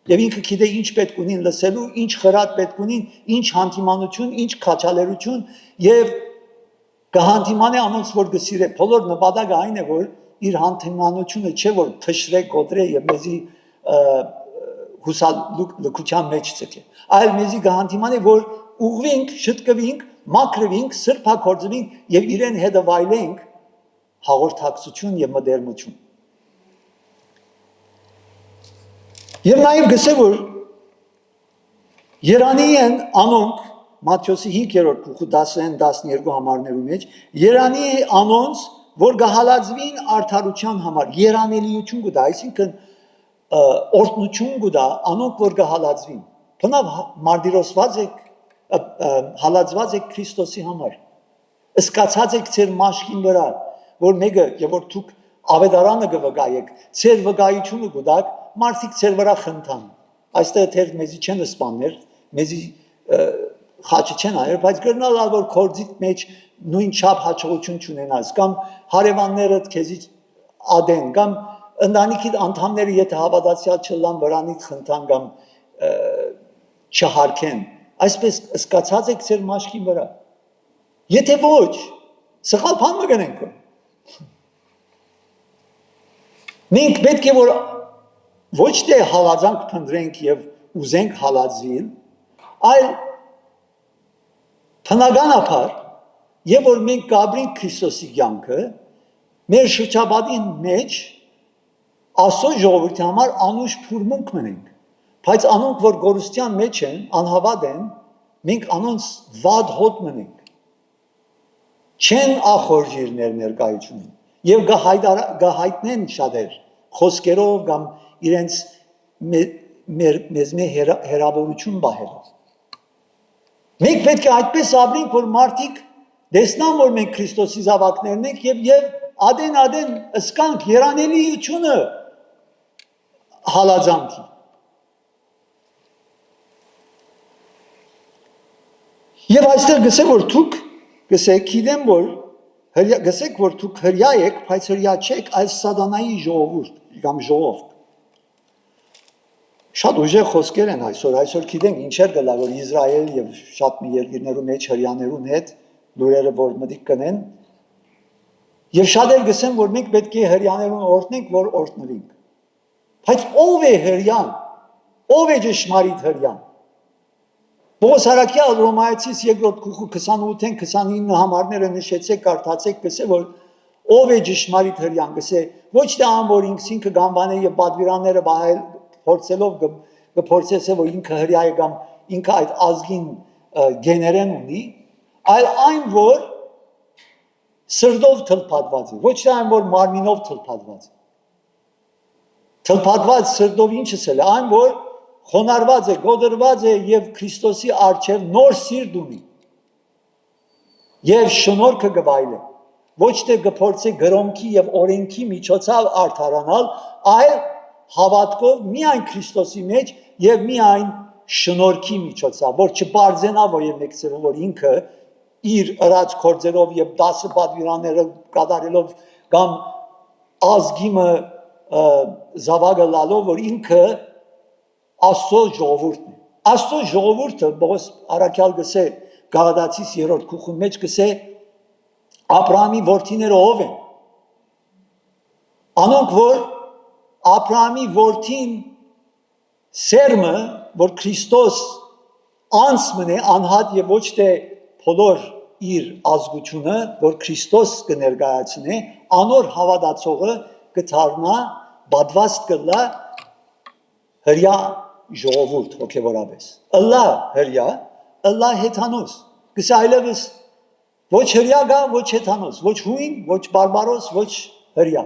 Եվ ինքը գիտե ինչ պետք ունին լսելու, ինչ խրատ պետք ունին, ինչ հանդիմանություն, ինչ քաչալերություն եւ կհանդիմանե անոնց որ գսիրե բոլոր նպատակը այն է որ իր հանդիմանությունը չէ որ թշրե կոտրե եւ մեզի հուսալուկության մեջ ցկե այլ մեզի կհանդիմանե որ ուղվենք, շտկվենք, մաքրվենք, սրբակորձվենք եւ իրեն հետը վայելենք հաղորդակցություն եւ մտերմություն Եվ նաև գսե որ Երանի են անոնք, Մատթեոսի 5-րդ գլխի 10-12 համարներու մեջ Երանի անոնց որ գահալածվին արդարության համար երանելիություն գուտա, այսինքն օրտնություն գուտա, անոնք որ գահալածվին։ Բնավ մարտիրոսված եք, հալածված եք Քրիստոսի համար։ Սկացած եք ձեր մաշկին վրա, որ մեկը եւ որ դուք ավետարանը կվգայեք, ձեր վգայությունը գուտակ, մարդիկ ձեր վրա խնդան։ Այստեղ թեր մեզի չեն սպաներ, մեզի խաչի չեն այր, բայց գրնալ որ կորձիտ մեջ նույն չափ հաջողություն չունենաս, կամ հարևաններդ քեզի ադեն, կամ ընտանիքի անդամները եթե հավատացյալ չլան վրանից խնդան կամ չհարկեն, այսպես սկացած եք ձեր մաշկի վրա։ Եթե ոչ, սխալ բան մգնենք։ Մենք պետք է որ ոչ թե հալածանք փնտրենք եւ ուզենք հալածվել, այլ բնականաբար եւ որ մենք գաբրենք Քրիստոսի կյանքը, մեր շրջապատի մեջ Աստծո ժողովրդի համար անուշ փուրմունք մնենք, բայց անոնք որ գորստյան մեջ են, անհավատ են, մենք անոնց վատ հոտ մնենք։ Չեն ախորժիրներ ներկայությունին եւ գահայտնեն շատեր խոսքերով կամ իրենց մեզ հերավորություն բահելով։ Մենք պետք է այդպես ապրենք, որ մարդիկ տեսնան, որ մենք Քրիստոսի զավակներն ենք եւ ադեն ըսկանք երանելիությունը հալածանքի։ Եվ այստեղ գսե որ դուք գսեք գիտեմ որ գսեք որ դուք հրյա եք, բայց հրյա չեք, այլ սատանայի ժողովուրդ կամ ժողով։ Շատ ուժեղ խոսքեր են այսօր գիտենք ինչեր գլա որ Իսրայել եւ շատ մի երկրներու մեջ հрьяաներուն հետ լուրերը որ մտիկ կնեն եւ շատեր գսեն որ մենք պետք է հрьяաներուն օրհնենք որ օրհնվենք բայց ով է հрьяան ով է ճշմարիտ հрьяան Պողոս Արաքյալ Ռոմայացիս 2-րդ գլխի 28-ին 29 համարները նշեցեք կարդացեք գսե որ ով է ճշմարիտ հрьяան գսե ոչ թե ան որ ինքը գանվանե եւ պատվիրանները բահել փորձելով կփորձեսե որ ինքը հрья է կամ ինքը այդ ազգին գեներեն ունի այլ այն որ սրտով թլփատված է ոչ թե այն որ մարմինով թլփատված է թլփատված սրտով ինչս է այն որ խոնարհված է գոդրված է եւ Քրիստոսի արչեւ նոր սիրտ ունի եւ շնորհքը գվայլե ոչ թե կփորձե գրոմքի եւ օրենքի միջոցով արդարանալ այլ հավատքով միայն Քրիստոսի մեջ եւ միայն շնորհքի միջոցով որ չբարձենա որ եւ մեկցերով որ ինքը իր ըրած կորձերով եւ 10 պատվիրանները կատարելով կամ ազգիմը զավակը լալով որ ինքը Աստծո ժողովուրդն է Աստծո ժողովուրդը Պողոս Արաքյալ գսե Գաղատացիս 3-րդ գլխի մեջ գսե Աբրահամի որդիները ով են անոնք որ Աբրահամի որդին սերմը որ Քրիստոս անցմն է անհատ եւ ոչ թե բոլոր իր ազգությունը որ Քրիստոս կներկայացնե անոր հավատացողը կդառնա պատվաստ կլա հрья ժողովուրդ հոգեվորապես ըլլա հрья ըլլա հեթանոս գսայլևս ոչ հрья գա ոչ հեթանոս ոչ հույն ոչ բարբարոս ոչ հрья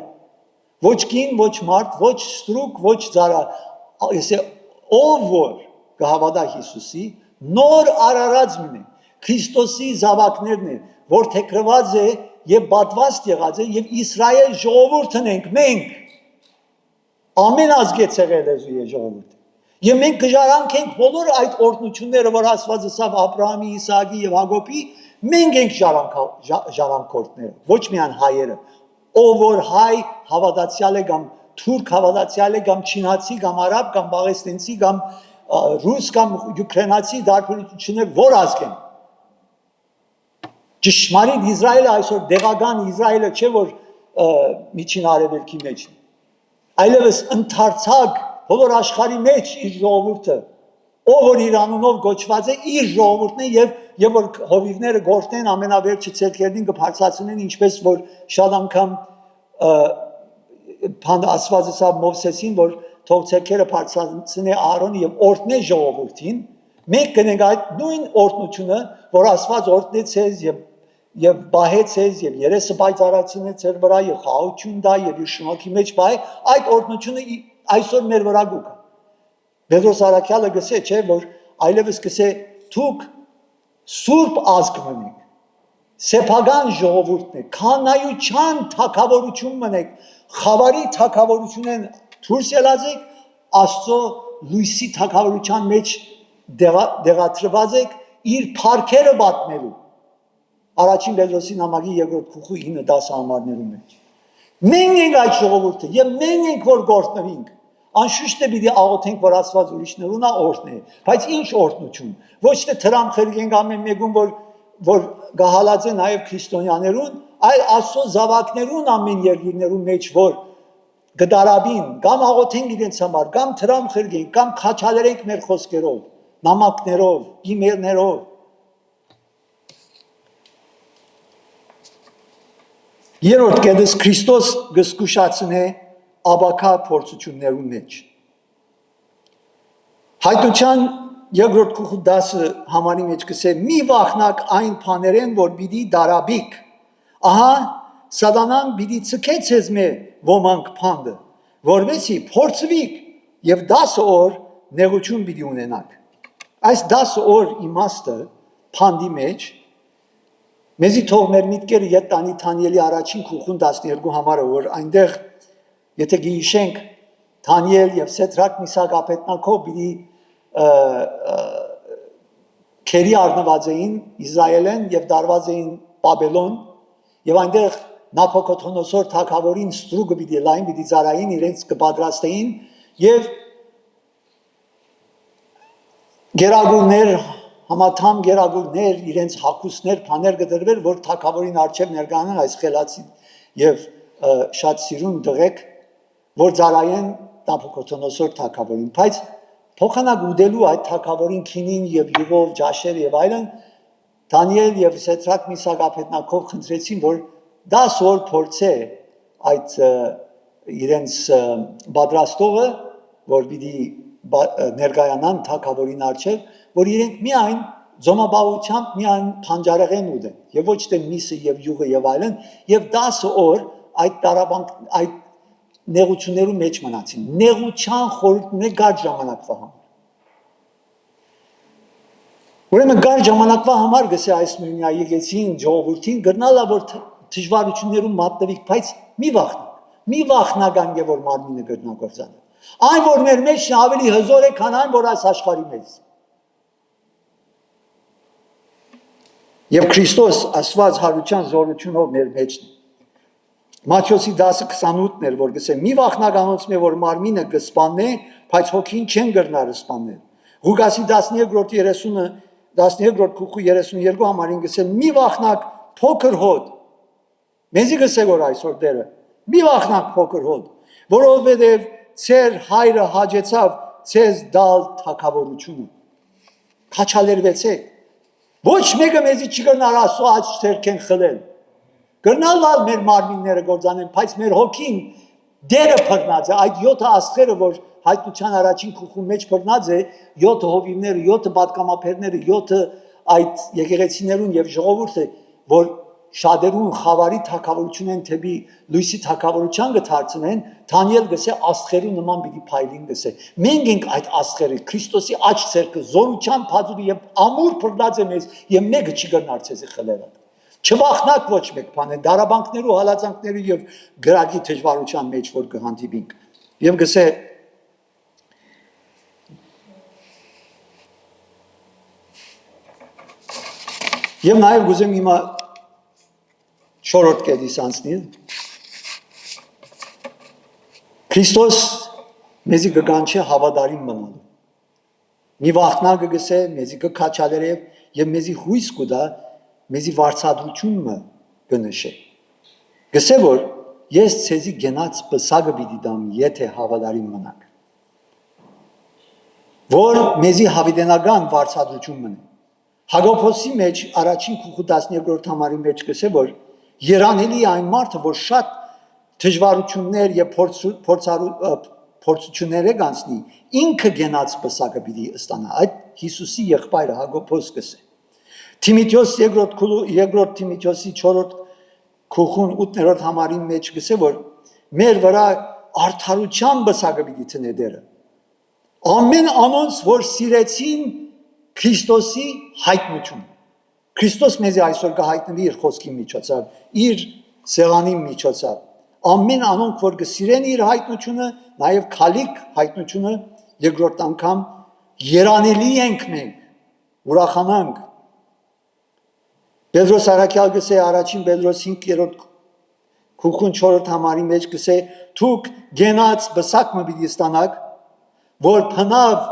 ոչ կին ոչ մարդ ոչ ստրուկ ոչ ծառա այսե ով որ կհավատա Հիսուսի նոր արարած մնի Քրիստոսի զավակներն են որ թեքրված է եւ պատվաստ եղած է եւ Իսրայել ժողովուրդն ենք մենք ամեն ազգ է ցեղել է ժողովուրդ եւ մենք կժարանքենք բոլոր այդ օրհնությունները որ Աստված ասավ Աբրահամի Իսահակի եւ Հակոբի մենք ենք ժառանգորդները ոչ միայն հայերը ով որ հայ հավատացյալ է կամ թուրք հավատացյալ է կամ չինացի կամ արաբ կամ պաղեստինցի կամ ռուս կամ յուկրաինացի դարբերություններ որ ազգ են ճշմարիտ Իսրայելը այսօր դեղական Իսրայելը չէ որ միջին արևելքի մեջ այլևս ընդարձակ բոլոր աշխարհի մեջ իր ժողովուրդը ով որ իր անունով գոչված է իր ժողովուրդն է եւ որ հովիվները գործեն ամենավերջի ցերկերին կբարձրացնեն ինչպես որ շատ անգամ բան ասված է Մովսեսին որ թող ցերկերը բարձրացնե Ահարոնը եւ օրհնե ժողովրդին Մենք կնենք այդ նույն օրհնությունը, որ Աստված օրհնեց ես եւ բահեց ես եւ երեսը պայծառացնեց ձեր վրա եւ խաղաղություն տա եւ իր շնորհքի մեջ բայ, այդ օրհնությունը այսօր մեր վրա գուկա։ Պետրոս Արաքյալը գսե, չէ, որ այլևս գսե դուք սուրբ ազգ մնեք, սեփական ժողովուրդն եք, քանայության թագավորություն մնեք, խավարի թագավորությունն դուրս ելած եք, Աստծո լույսի թագավորության մեջ դեղատրված եք իր փառքերը պատմելու։ Առաջին Պետրոսի նամակի 2-րդ գլխի 9-10 համարներում մեջ։ Մենք ենք այդ ժողովուրդը եւ մենք ենք որ գործնվենք։ Անշուշտ է պիտի աղոթենք, որ Աստված ուրիշներուն օրհնի, բայց ինչ օրհնություն։ Ոչ թե տրամ խրգենք ամեն մեկում որ գահալած է նաեւ քրիստոնյաներուն, այլ Աստծո զավակներուն ամեն երկիրներում մեջ որ գդարաբին, կամ աղոթենք իրենց համար, կամ տրամ խրգենք, կամ քաչալերենք մեր խոսքերով, նամակներով, իմեյլներով։ Երրորդ կետս Քրիստոս գսկուշացնե աբակա փորձություններու մեջ։ Հայտության 2-րդ գլխի 10 համարի մեջ կսե մի վախնակ այն բաներեն, որ պիտի դարաբիկ։ Ահա Սատանան պիտի ցկե ցեզ մե ոմանք փանդը, որովհետեւ փորձվիկ եւ 10 օր նեղություն պիտի ունենաք։ Այս 10 օր իմաստը փանդի մեջ մեզի թող մեր միտքերը ետ տանի Դանիելի առաջին գլխուն 12 համարը, որ այնտեղ եթե գիշենք Դանիել եւ Սեդրակ Միսակ Աբեդնագո պիտի քերի առնված էին Իսրայելեն եւ դարված էին Բաբելոն եւ այնտեղ Նաբուկոդոնոսոր թագավորին ստրուգը պիտի լայն պիտի ծարային իրենց կպատրաստեին եւ գերագուրներ համաթամ գերագուրներ իրենց հակուսներ բաներ կդրվել որ թագավորին արչև ներկանան այս խելացի եւ շատ սիրուն դղեք որ ծարային Նաբուկոդոնոսոր թագավորին բայց փոխանակ ուդելու այդ թագավորին քինին եւ յուղով ջաշեր եւ այլն Դանիել եւ Սեդրակ Միսակ Աբեդնագով խնդրեցին որ 10 օր փորձե այդ իրենց պատրաստողը որ պիտի ներկայանան թագավորին արչև որ իրենք միայն զոմաբավությամբ միայն փանջարեղեն ուտեն եւ ոչ թե միսը եւ յուղը եւ այլն եւ 10 օր այդ տարաբանք այդ նեղություններու մեջ մնացին նեղության խորհուրդն է գար ժամանակվա համար ուրեմն գար ժամանակվա համար գսե այս նույնա եկեցին ժողովրդին գրնալա որ դժվարություններում մատնվիկ բայց մի վախնական է որ մարմինը գրնագործան այն որ մեր մեջ ավելի հզոր է քան այն որ այս աշխարհի մեջ եւ Քրիստոս Աստված հարության զորությունով մեր մեջն Մատթեոսի 10:28-ն էր որ գսե մի վախնականոցն է որ մարմինը կսպաննե բայց հոգին չեն գրնար սպանել Ղուկասի 13:30 գլխի 32 համարին գսե մի վախնակ փոքր հոտ մեզի գսե որ այսօր դերը մի վախնակ փոքր հոտ որովհետեւ ծեր հայրը հաջեցավ ցեզ դալ թակավորությունը քաչալերվեցեք ոչ մեկը մեզի չգնար ասո աչ ցերքեն խլել Գրնալալ մեր մարմինները գործանեն, բայց մեր հոգին դերը բռնած է, այդ 7 աստղերը, որ հայտնության առաջին գլխի մեջ բռնած է, 7 հովիվները, 7 պատգամափերները, 7 այդ եկեղեցիներուն եւ ժողովուրդը, որ շատերուն խավարի թակավորություն են թեպի լույսի թակավորության կդարձնեն, Դանիել գսե աստղերու նման պիտի փայլին գսե։ Մենք ենք այդ աստղերը, Քրիստոսի աչ ցերկը, զորության բազուի եւ ամուր բռնած է մեզ եւ մեկը չի գնար ցեզի խլել։ Չվախնակ ոչ մեկ բան է դարաբանքներու հալածանքներու եւ գրագի դժվարության մեջ որ կհանդիպինք եւ գսե եւ նաեւ գուզեմ հիմա շորոտ կետիս անցնել Քրիստոս մեզի կգանչի հավատարիմ մնալու մի վախնակ գսե մեզի կքաչալերև եւ մեզի հույս կուտա մեզի վարչադրությունը կնշե։ Գսե որ ես ցեզի գնաց պսակը պիտի դամ, եթե հավատարիմ մնաք։ Որ մեզի հավիտենական վարչադրություն մնա։ Հակոբոսի մեջ առաջին գլխի 12-րդ համարի մեջ գսե որ երանելի այն մարդը որ շատ դժվարություններ եւ փորձությունները կանցնի, ինքը գենաց պսակը պիտի ստանա։ Այդ Հիսուսի եղբայրը Հակոբոս կսե։ Թիմոթեոս երկրորդ Թիմոթեոսի 4-րդ քուխուն 8-րդ համարի մեջ գսե, որ մեր վրա արդարության պսակը պիտի տնե դերը։ Ամեն անոնց, որ սիրեցին Քրիստոսի հայտնություն։ Քրիստոս մեզ այսօր կհայտնվի իր խոսքի միջոցով, իր սեղանի միջոցով։ Ամեն անոնք, որ կսիրեն իր հայտնությունը, նաև քալիք հայտնությունը, երկրորդ անգամ երանելի ենք մենք, ուրախանանք։ Պետրոս Արաքյալ գսե առաջին Պետրոս 5-րդ քուխուն 4-րդ համարի մեջ գսե դուք գենաց բսակ մը պիտի ստանաք, որ փնավ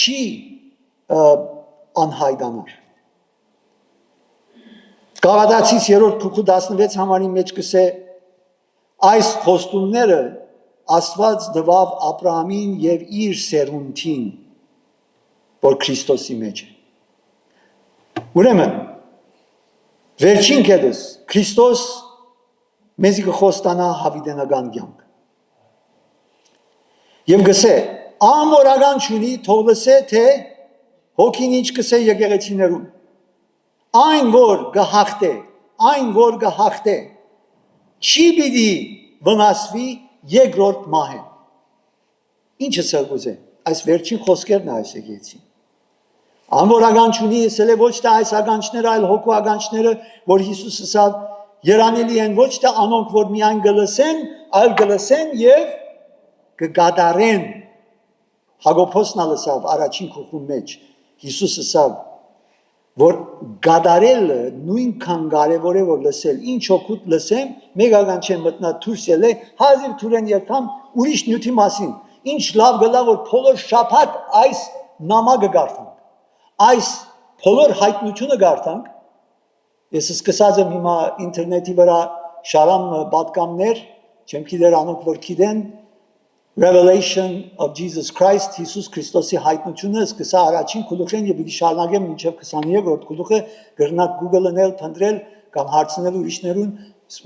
չի անհայտանար։ Գաղատացիս 3-րդ քուխու 16 համարի մեջ գսե այս խոստումները Աստված տվավ Աբրահամին եւ իր սերունդին, որ Քրիստոսի մեջ է։ Ուրեմն վերջին կետս Քրիստոս մեզի կխոստանա հավիտենական կյանք։ Եվ գսե ամորական չունի թող լսե թե հոգին ինչ կսե եկեղեցիներուն։ Այն որ կհաղթե չի պիտի վնասվի երկրորդ մահեն։ Ինչը սրգուզ է, այս վերջին խոսքերն է այս եկեցին։ Ամորական չունի ասել է ոչ թե այս ականջները, այլ հոգու ականջները, որ Հիսուսը ասավ երանելի են ոչ թե անոնք, որ միայն գլսեն, այլ գլսեն եւ կգադարեն։ Հակոբոսն ասավ առաջին քուխուն մեջ, Հիսուսը ասավ, որ գադարելը նույնքան կարևոր է, որ լսել, ինչ օգուտ լսեմ, մեկ ականջեն մտնա դուրս ելե, հազիվ թուրեն երթամ ուրիշ նյութի մասին, ինչ լավ գլա, որ փոլոր շաբաթ այս նամակը գարտանք, այս փոլոր հայտնությունը գարտանք, ես սկսած եմ հիմա ինտերնետի վրա շարամ պատկամներ, չեմ գիտեր անոնք որ գիտեն, Revelation of Jesus Christ, Հիսուս Քրիստոսի հայտնությունը սկսա առաջին գլուխեն եւ պիտի շարունակեմ մինչեւ 22-րդ գլուխը գրնակ Google-նել, փնտրել կամ հարցնել ուրիշներուն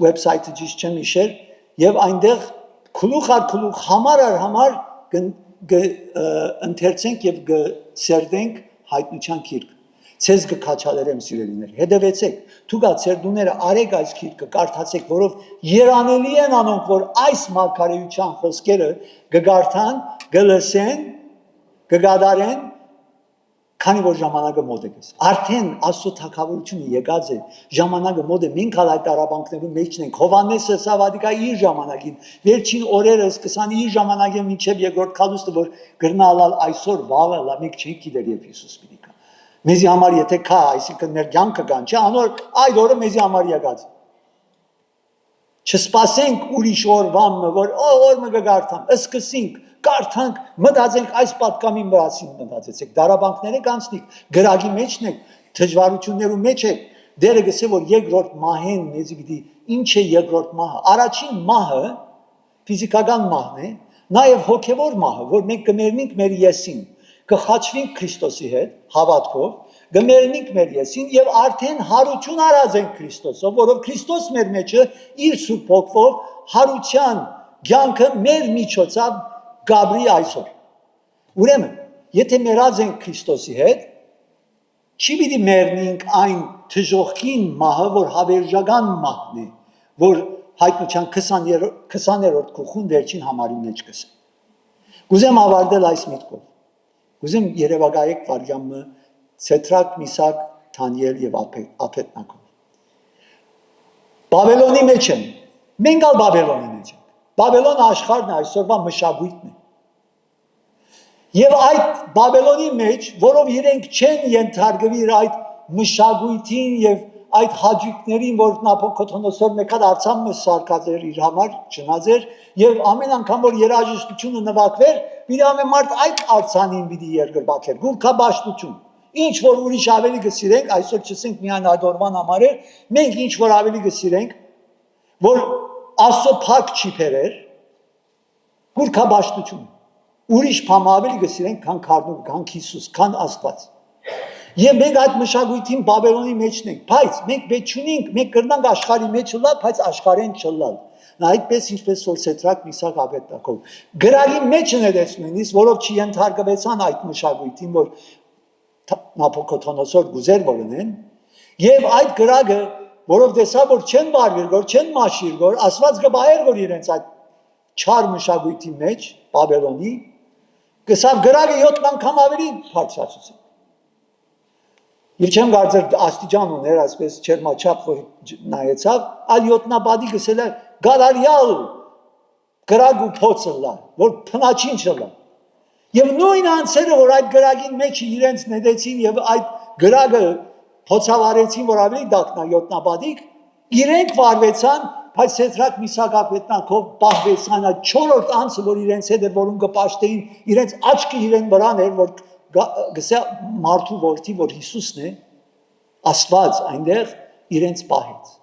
website-ը ճիշտ չեմ հիշեր եւ այնտեղ գլուխ առ գլուխ համար առ համար ընթերցենք եւ գսերդենք հայտնության գիրք։ Ցեզ կքաչալերեմ սիրելիներ, հետևեցեք, դուք ացեր դուները արեք այս գիրքը, կարդացեք, որով երանելի են անոնք, որ այս մարգարեության խոսքերը կգարթան, կլսեն, կգադարեն, քանի որ ժամանակը մոտ է գս։ Արդեն Աստծո թագավորությունը եկած է, ժամանակը մոտ է, մենք այդ տարաբանքներում մեջն ենք։ Հովհաննեսը Սավադիկա իր ժամանակին, վերջին օրերը սկսան իր ժամանակին մինչև երկրորդ քալուստը, որ գրնալալ այսօր վաղը, լա մենք չենք գիտեր երբ Հիսուս պիտի գա։ Մեզի համար եթե կա, այսինքն մեր կյանքը կան, չէ, անոր այդ օրը մեզի համար եկած։ Չսպասենք ուրիշ օրվանը, որ օրը կգարթամ, սկսենք, կարդանք, մտածենք այս պատկամին վրացին մտածեցեք, դարաբանքները կանցնիք, գրագի մեջն եք, դժվարություններու մեջ եք, դերը գսե, որ երկրորդ մահեն մեզի գիտի, ինչ է երկրորդ մահը, առաջին մահը ֆիզիկական մահն է, նաև հոգևոր մահը, որ մենք կմեռնենք մեր եսին, կխաչվենք Քրիստոսի հետ, հավատքով, կմեռնենք մեր եսին եւ արդեն հարություն արած ենք Քրիստոսով, որով Քրիստոս մեր մեջը իր սուրբ հոգով հարության կյանքը մեր միջոցով գաբրի այսօր։ Ուրեմն, եթե մեռած ենք Քրիստոսի հետ, չի պիտի մեռնենք այն թժողքին մահը, որ հավերժական մահն է, որ հայտնության 20-րդ քուխուն վերջին համարի մեջ կսե։ Կուզեմ ավարտել այս միտքով։ Կուզեմ երևակայեք վարյամը Սեդրակ, Միսակ, Դանիել եւ Աբեդնագո։ Բաբելոնի մեջ են։ Մենք ալ Բաբելոնի մեջ ենք։ Բաբելոնը աշխարհն է, այսօրվա մշակույթն է։ Եվ այդ Բաբելոնի մեջ, որով իրենք չեն ենթարկվի այդ մշակույթին եւ այդ հաջիկներին, որ Նապոկոթոնոսոր մեկալ արցամը սարկած էր իր համար, չնած էր, եւ ամեն անգամ որ երաժշտությունը նվագվեր, մի ամեն մարդ այդ արցանին պիտի երկրբակեր, գուրքաբաշխություն։ Ինչ որ ուրիշ ավելի կսիրենք, այսօր չսենք միայն ադորման համար էր, մենք ինչ որ ավելի կսիրենք, որ Աստծո փակ չի բերեր, գուրքաբաշխություն։ Ուրիշ բան ավելի կսիրենք, քան քարնուկ, քան Հիսուս, քան Աստված։ Եվ մենք այդ մշակույթին Բաբելոնի մեջն ենք, բայց մենք պետք չունենք, մենք կրնանք աշխարհի մեջ լալ, բայց աշխարհեն չլալ։ նա այդպես ինչպես որ Սեդրակ Միսակ Աբեդնագով գրագի մեջ ներեցնում ինձ որով չի ենթարկվեցան այդ մշակույթին որ Նապոկոթոնոսոր գուզեր որ ունեն եւ այդ գրագը որով տեսա որ չեն բարվիր որ չեն մաշիր որ ասված գբայր որ իրենց այդ չար մշակույթի մեջ Բաբելոնի գսավ գրագը 7 անգամ ավելի բարձրացուցին Եվ չեմ կարծեր աստիճան ուներ, այսպես չերմաչափ որ նայեցավ, այլ յոտնաբադի գսել է գալարյալ գրագ ու փոցը լա, որ փնաչին չլա։ Եվ նույն անձերը, որ այդ գրագին մեջ իրենց նետեցին եւ այդ գրագը փոցավարեցին, որ ավելի դակնա յոտնաբադիկ, իրենք վարվեցան, բայց Սեդրակ Միսակ Աբեդնագով պահվեցան այդ 4-րդ անձը, որ իրենց հետ էր, որում կպաշտեին, իրենց աչքը իրեն վրան էր, որ գսե մարդու որդի որ Հիսուսն է Աստված այնտեղ իրենց պահեց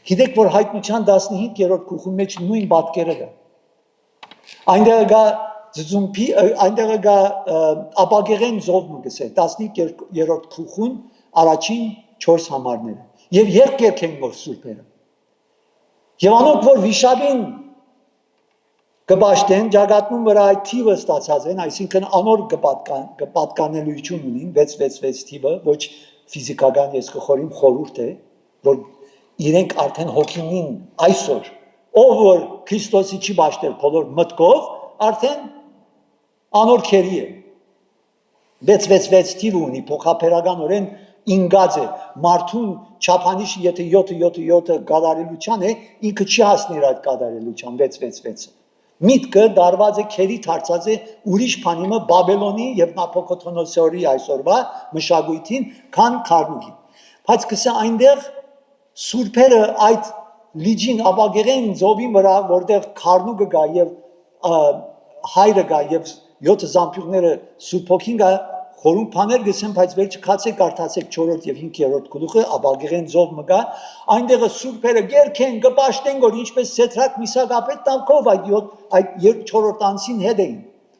Գիտեք որ հայտնության 15-րդ գլխի մեջ նույն պատկերը կա այնտեղ կա ծծումփի այնտեղ կա ապագեղեն զովը գսե 15-րդ գլխուն առաջին 4 համարները եւ երկերք են որ սուրբերը եւ անոնք որ վիշապին Կպաշտեն ճակատնում վրա այդ թիվը ստացած են, այսինքն անոր կպատկանելություն ունին 666 թիվը, ոչ ֆիզիկական ես կխորիմ խորուրդ է, որ իրենք արդեն հոգինին այսօր, ով որ Քրիստոսի չի պաշտել բոլոր մտքով, արդեն անոր քերի է։ 666 թիվը ունի, փոխապերականորեն ինգած է, մարդուն չափանիշը եթե 7-7-7 գադարելության է, ինքը չի հասներ այդ գադարելության 666-ը։ Միտքը դարված է քերի դարձած է ուրիշ բանիմը Բաբելոնի եւ Նապոկոթոնոսորի այսօրվա մշակույթին քան քարնուկի բայց կսա այնտեղ սուրբերը այդ լիջին ապագեղեն զովի վրա որտեղ քարնուկը գա եւ հայրը գա եւ 7 զամբյուղները սուրբոքին գա խորում բաներ գսեն բայց վերջը քացեք կարդացեք 4-րդ եւ 5-րդ գլուխը ապագեղեն զով մգա այնտեղը սուրբերը գերքեն կպաշտեն որ ինչպես Սեդրակ Միսակ Աբեդնագով այդ 4-րդ անձին հետ էին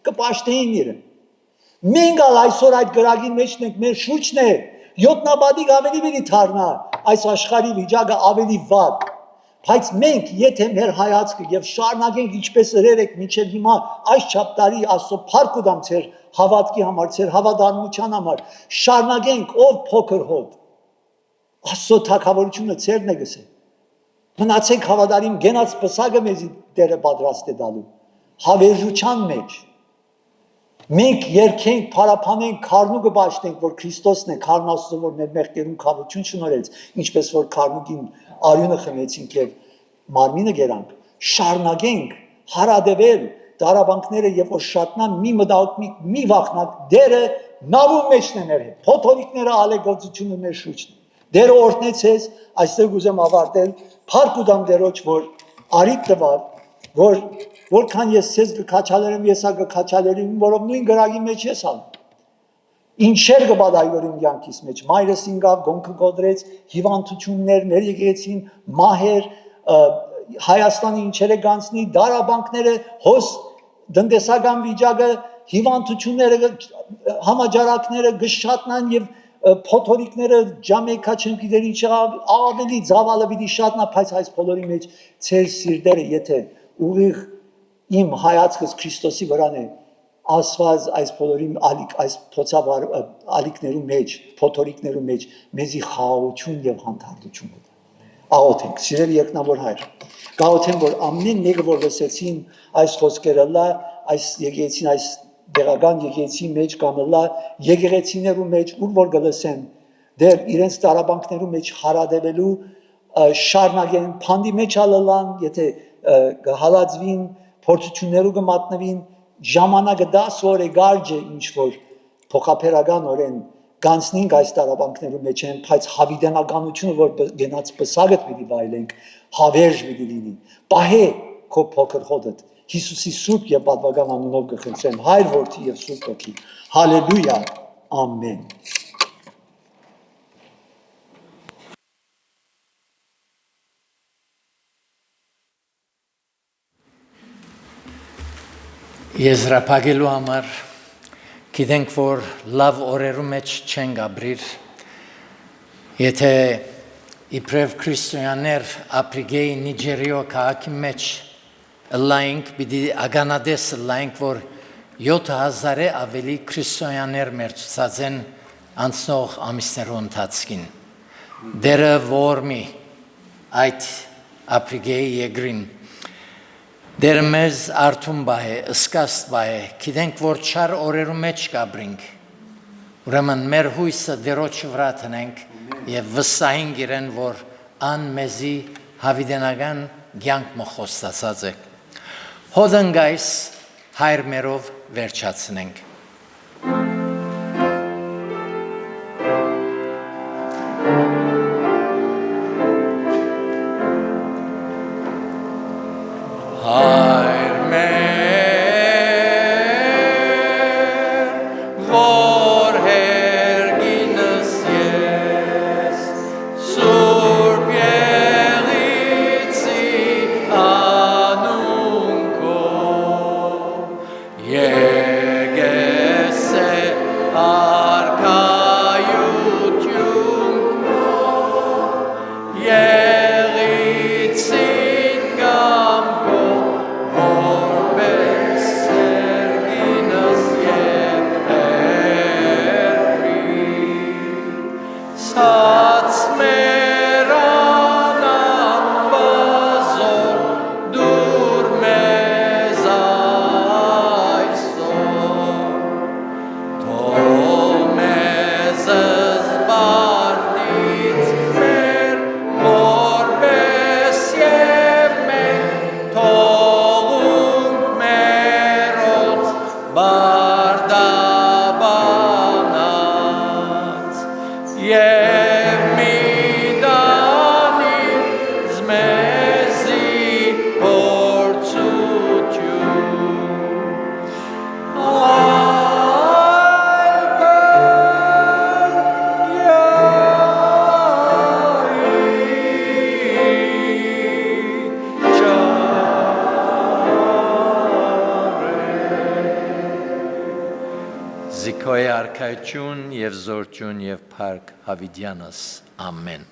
կպաշտեին իրեն մենք այսօր այդ գրագի մեջն ենք մեր շուրջն է յոտնաբադիկ ավելի մի դառնա այս աշխարհի վիճակը ավելի վատ բայց մենք եթե մեր հայացքը եւ շարունակենք ինչպես երեք միջև հիմա այս չափտարի աստծո փառք ու դամ ծեր հավատքի համար ծեր հավատարմության համար շարունակենք ով փոքր հոտ աստծո թակավորությունը ծերն է գսե մնացեք հավատարիմ գենաց պսակը մեզի դերը պատրաստ է դալու հավերժության մեջ մենք երկենք փարապանենք քարնուկը պաշտենք որ Քրիստոսն է քարն աստծո որ մեր մեղքերուն քավություն շնորհեց ինչպես որ քարնուկին արյունը խմեցինք եւ մարմինը գերանք շարունակենք հարադեվել դարաբանքները եւ որ շատնան մի մտահոգ մի վախնակ դերը նավու մեջն է մեր հետ փոթորիկները ալեգործությունը մեր շուրջն դերը օրհնեցես այստեղ ուզեմ ավարտել փառք ու դամ դերոջ որ արիք տվավ որ որքան ես ցեզ կքաչալերեմ եսա կքաչալերեմ որով նույն գրագի մեջ ես ալ ինչեր կբադայորին կյանքիս մեջ մայրս ինգա գոնքը գոդրեց հիվանդություններ մեր եկեցին մահեր Հայաստանի ինչերը գանցնի դարաբանքները հոս դնդեսական վիճակը հիվանդությունները համաճարակները գշատնան եւ փոթորիկները ջամեյկա չեմ գիտեր ինչ ավելի զավալը պիտի շատնա բայց այս բոլորի մեջ ցեր սիրտերը եթե ուղիղ իմ հայացքս Քրիստոսի վրան է ասված այս բոլորին ալիք այս փոցավար ալիքներու մեջ փոթորիկներու մեջ մեզի խաղաղություն եւ հանդարտություն աղոթենք սիրելի երկնավոր հայր գաղութեմ որ ամեն մեկը որ լսեցին այս խոսքերը լա այս եկեցին այս դեղական եկեցի մեջ կամ լա եկեղեցիներու մեջ ուր որ գլսեն դեր իրենց տարաբանքներու մեջ հարադեվելու շարնագեն փանդի մեջ ալալան եթե գահալածվին փորձություններու կմատնվին ժամանակը 10 օր է գարջը ինչ որ փոխապերական օրեն Գանցնենք այս տարաբանքներու մեջ են, բայց հավիտենականությունը, որ գենաց պսակըտ պիտի վայելենք, հավերժ պիտի լինի, պահե քո փոքր հոդդ, Հիսուսի սուրբ և պատվական անունով կխնդրեմ, Հայր Որդի և Սուրբ Հոգի, հալելույա, ամեն։ Եզրափակելու համար գիտենք, որ լավ օրերու մեջ չենք ապրիր, եթե իբրև քրիստոնյաներ ապրիգեի Նիջերիո քաղաքի մեջ լայնք պիտի ագանադես լայնք որ 7000-ը ավելի քրիստոնյաներ մեր ցուցած են անցնող ամիսներու ընթացքին դերը որմի այդ ապրիգեի եգրին դերը մեզ արթուն բայ սկաստ բայ գիտենք որ չար օրերու մեջ կաբրինք ուրեմն մեր հույսը դերոջ վրա տնենք եւ վստահենք իրեն որ ան մեզի հավիդենական ցանկ մխոստացած է հոդանգայս հայր մերով վերջացնենք Հայր մեր, որ հերգինս ես, Սուրբ Եղիցի անուն քո, եկես է արքայություն քո, Եղիցին գամ քո, որպես սերգինս եղերի, Սաց մեր անապազոր դուր մեզ այսօր, թող մեզ զբարդից մեր որպես և մենք թողունք մերոց բարդաբանած և մի դանից մեզի փորձություն այլ Զիքոյ արքայություն և զորություն և փառք հավիդյանս ամեն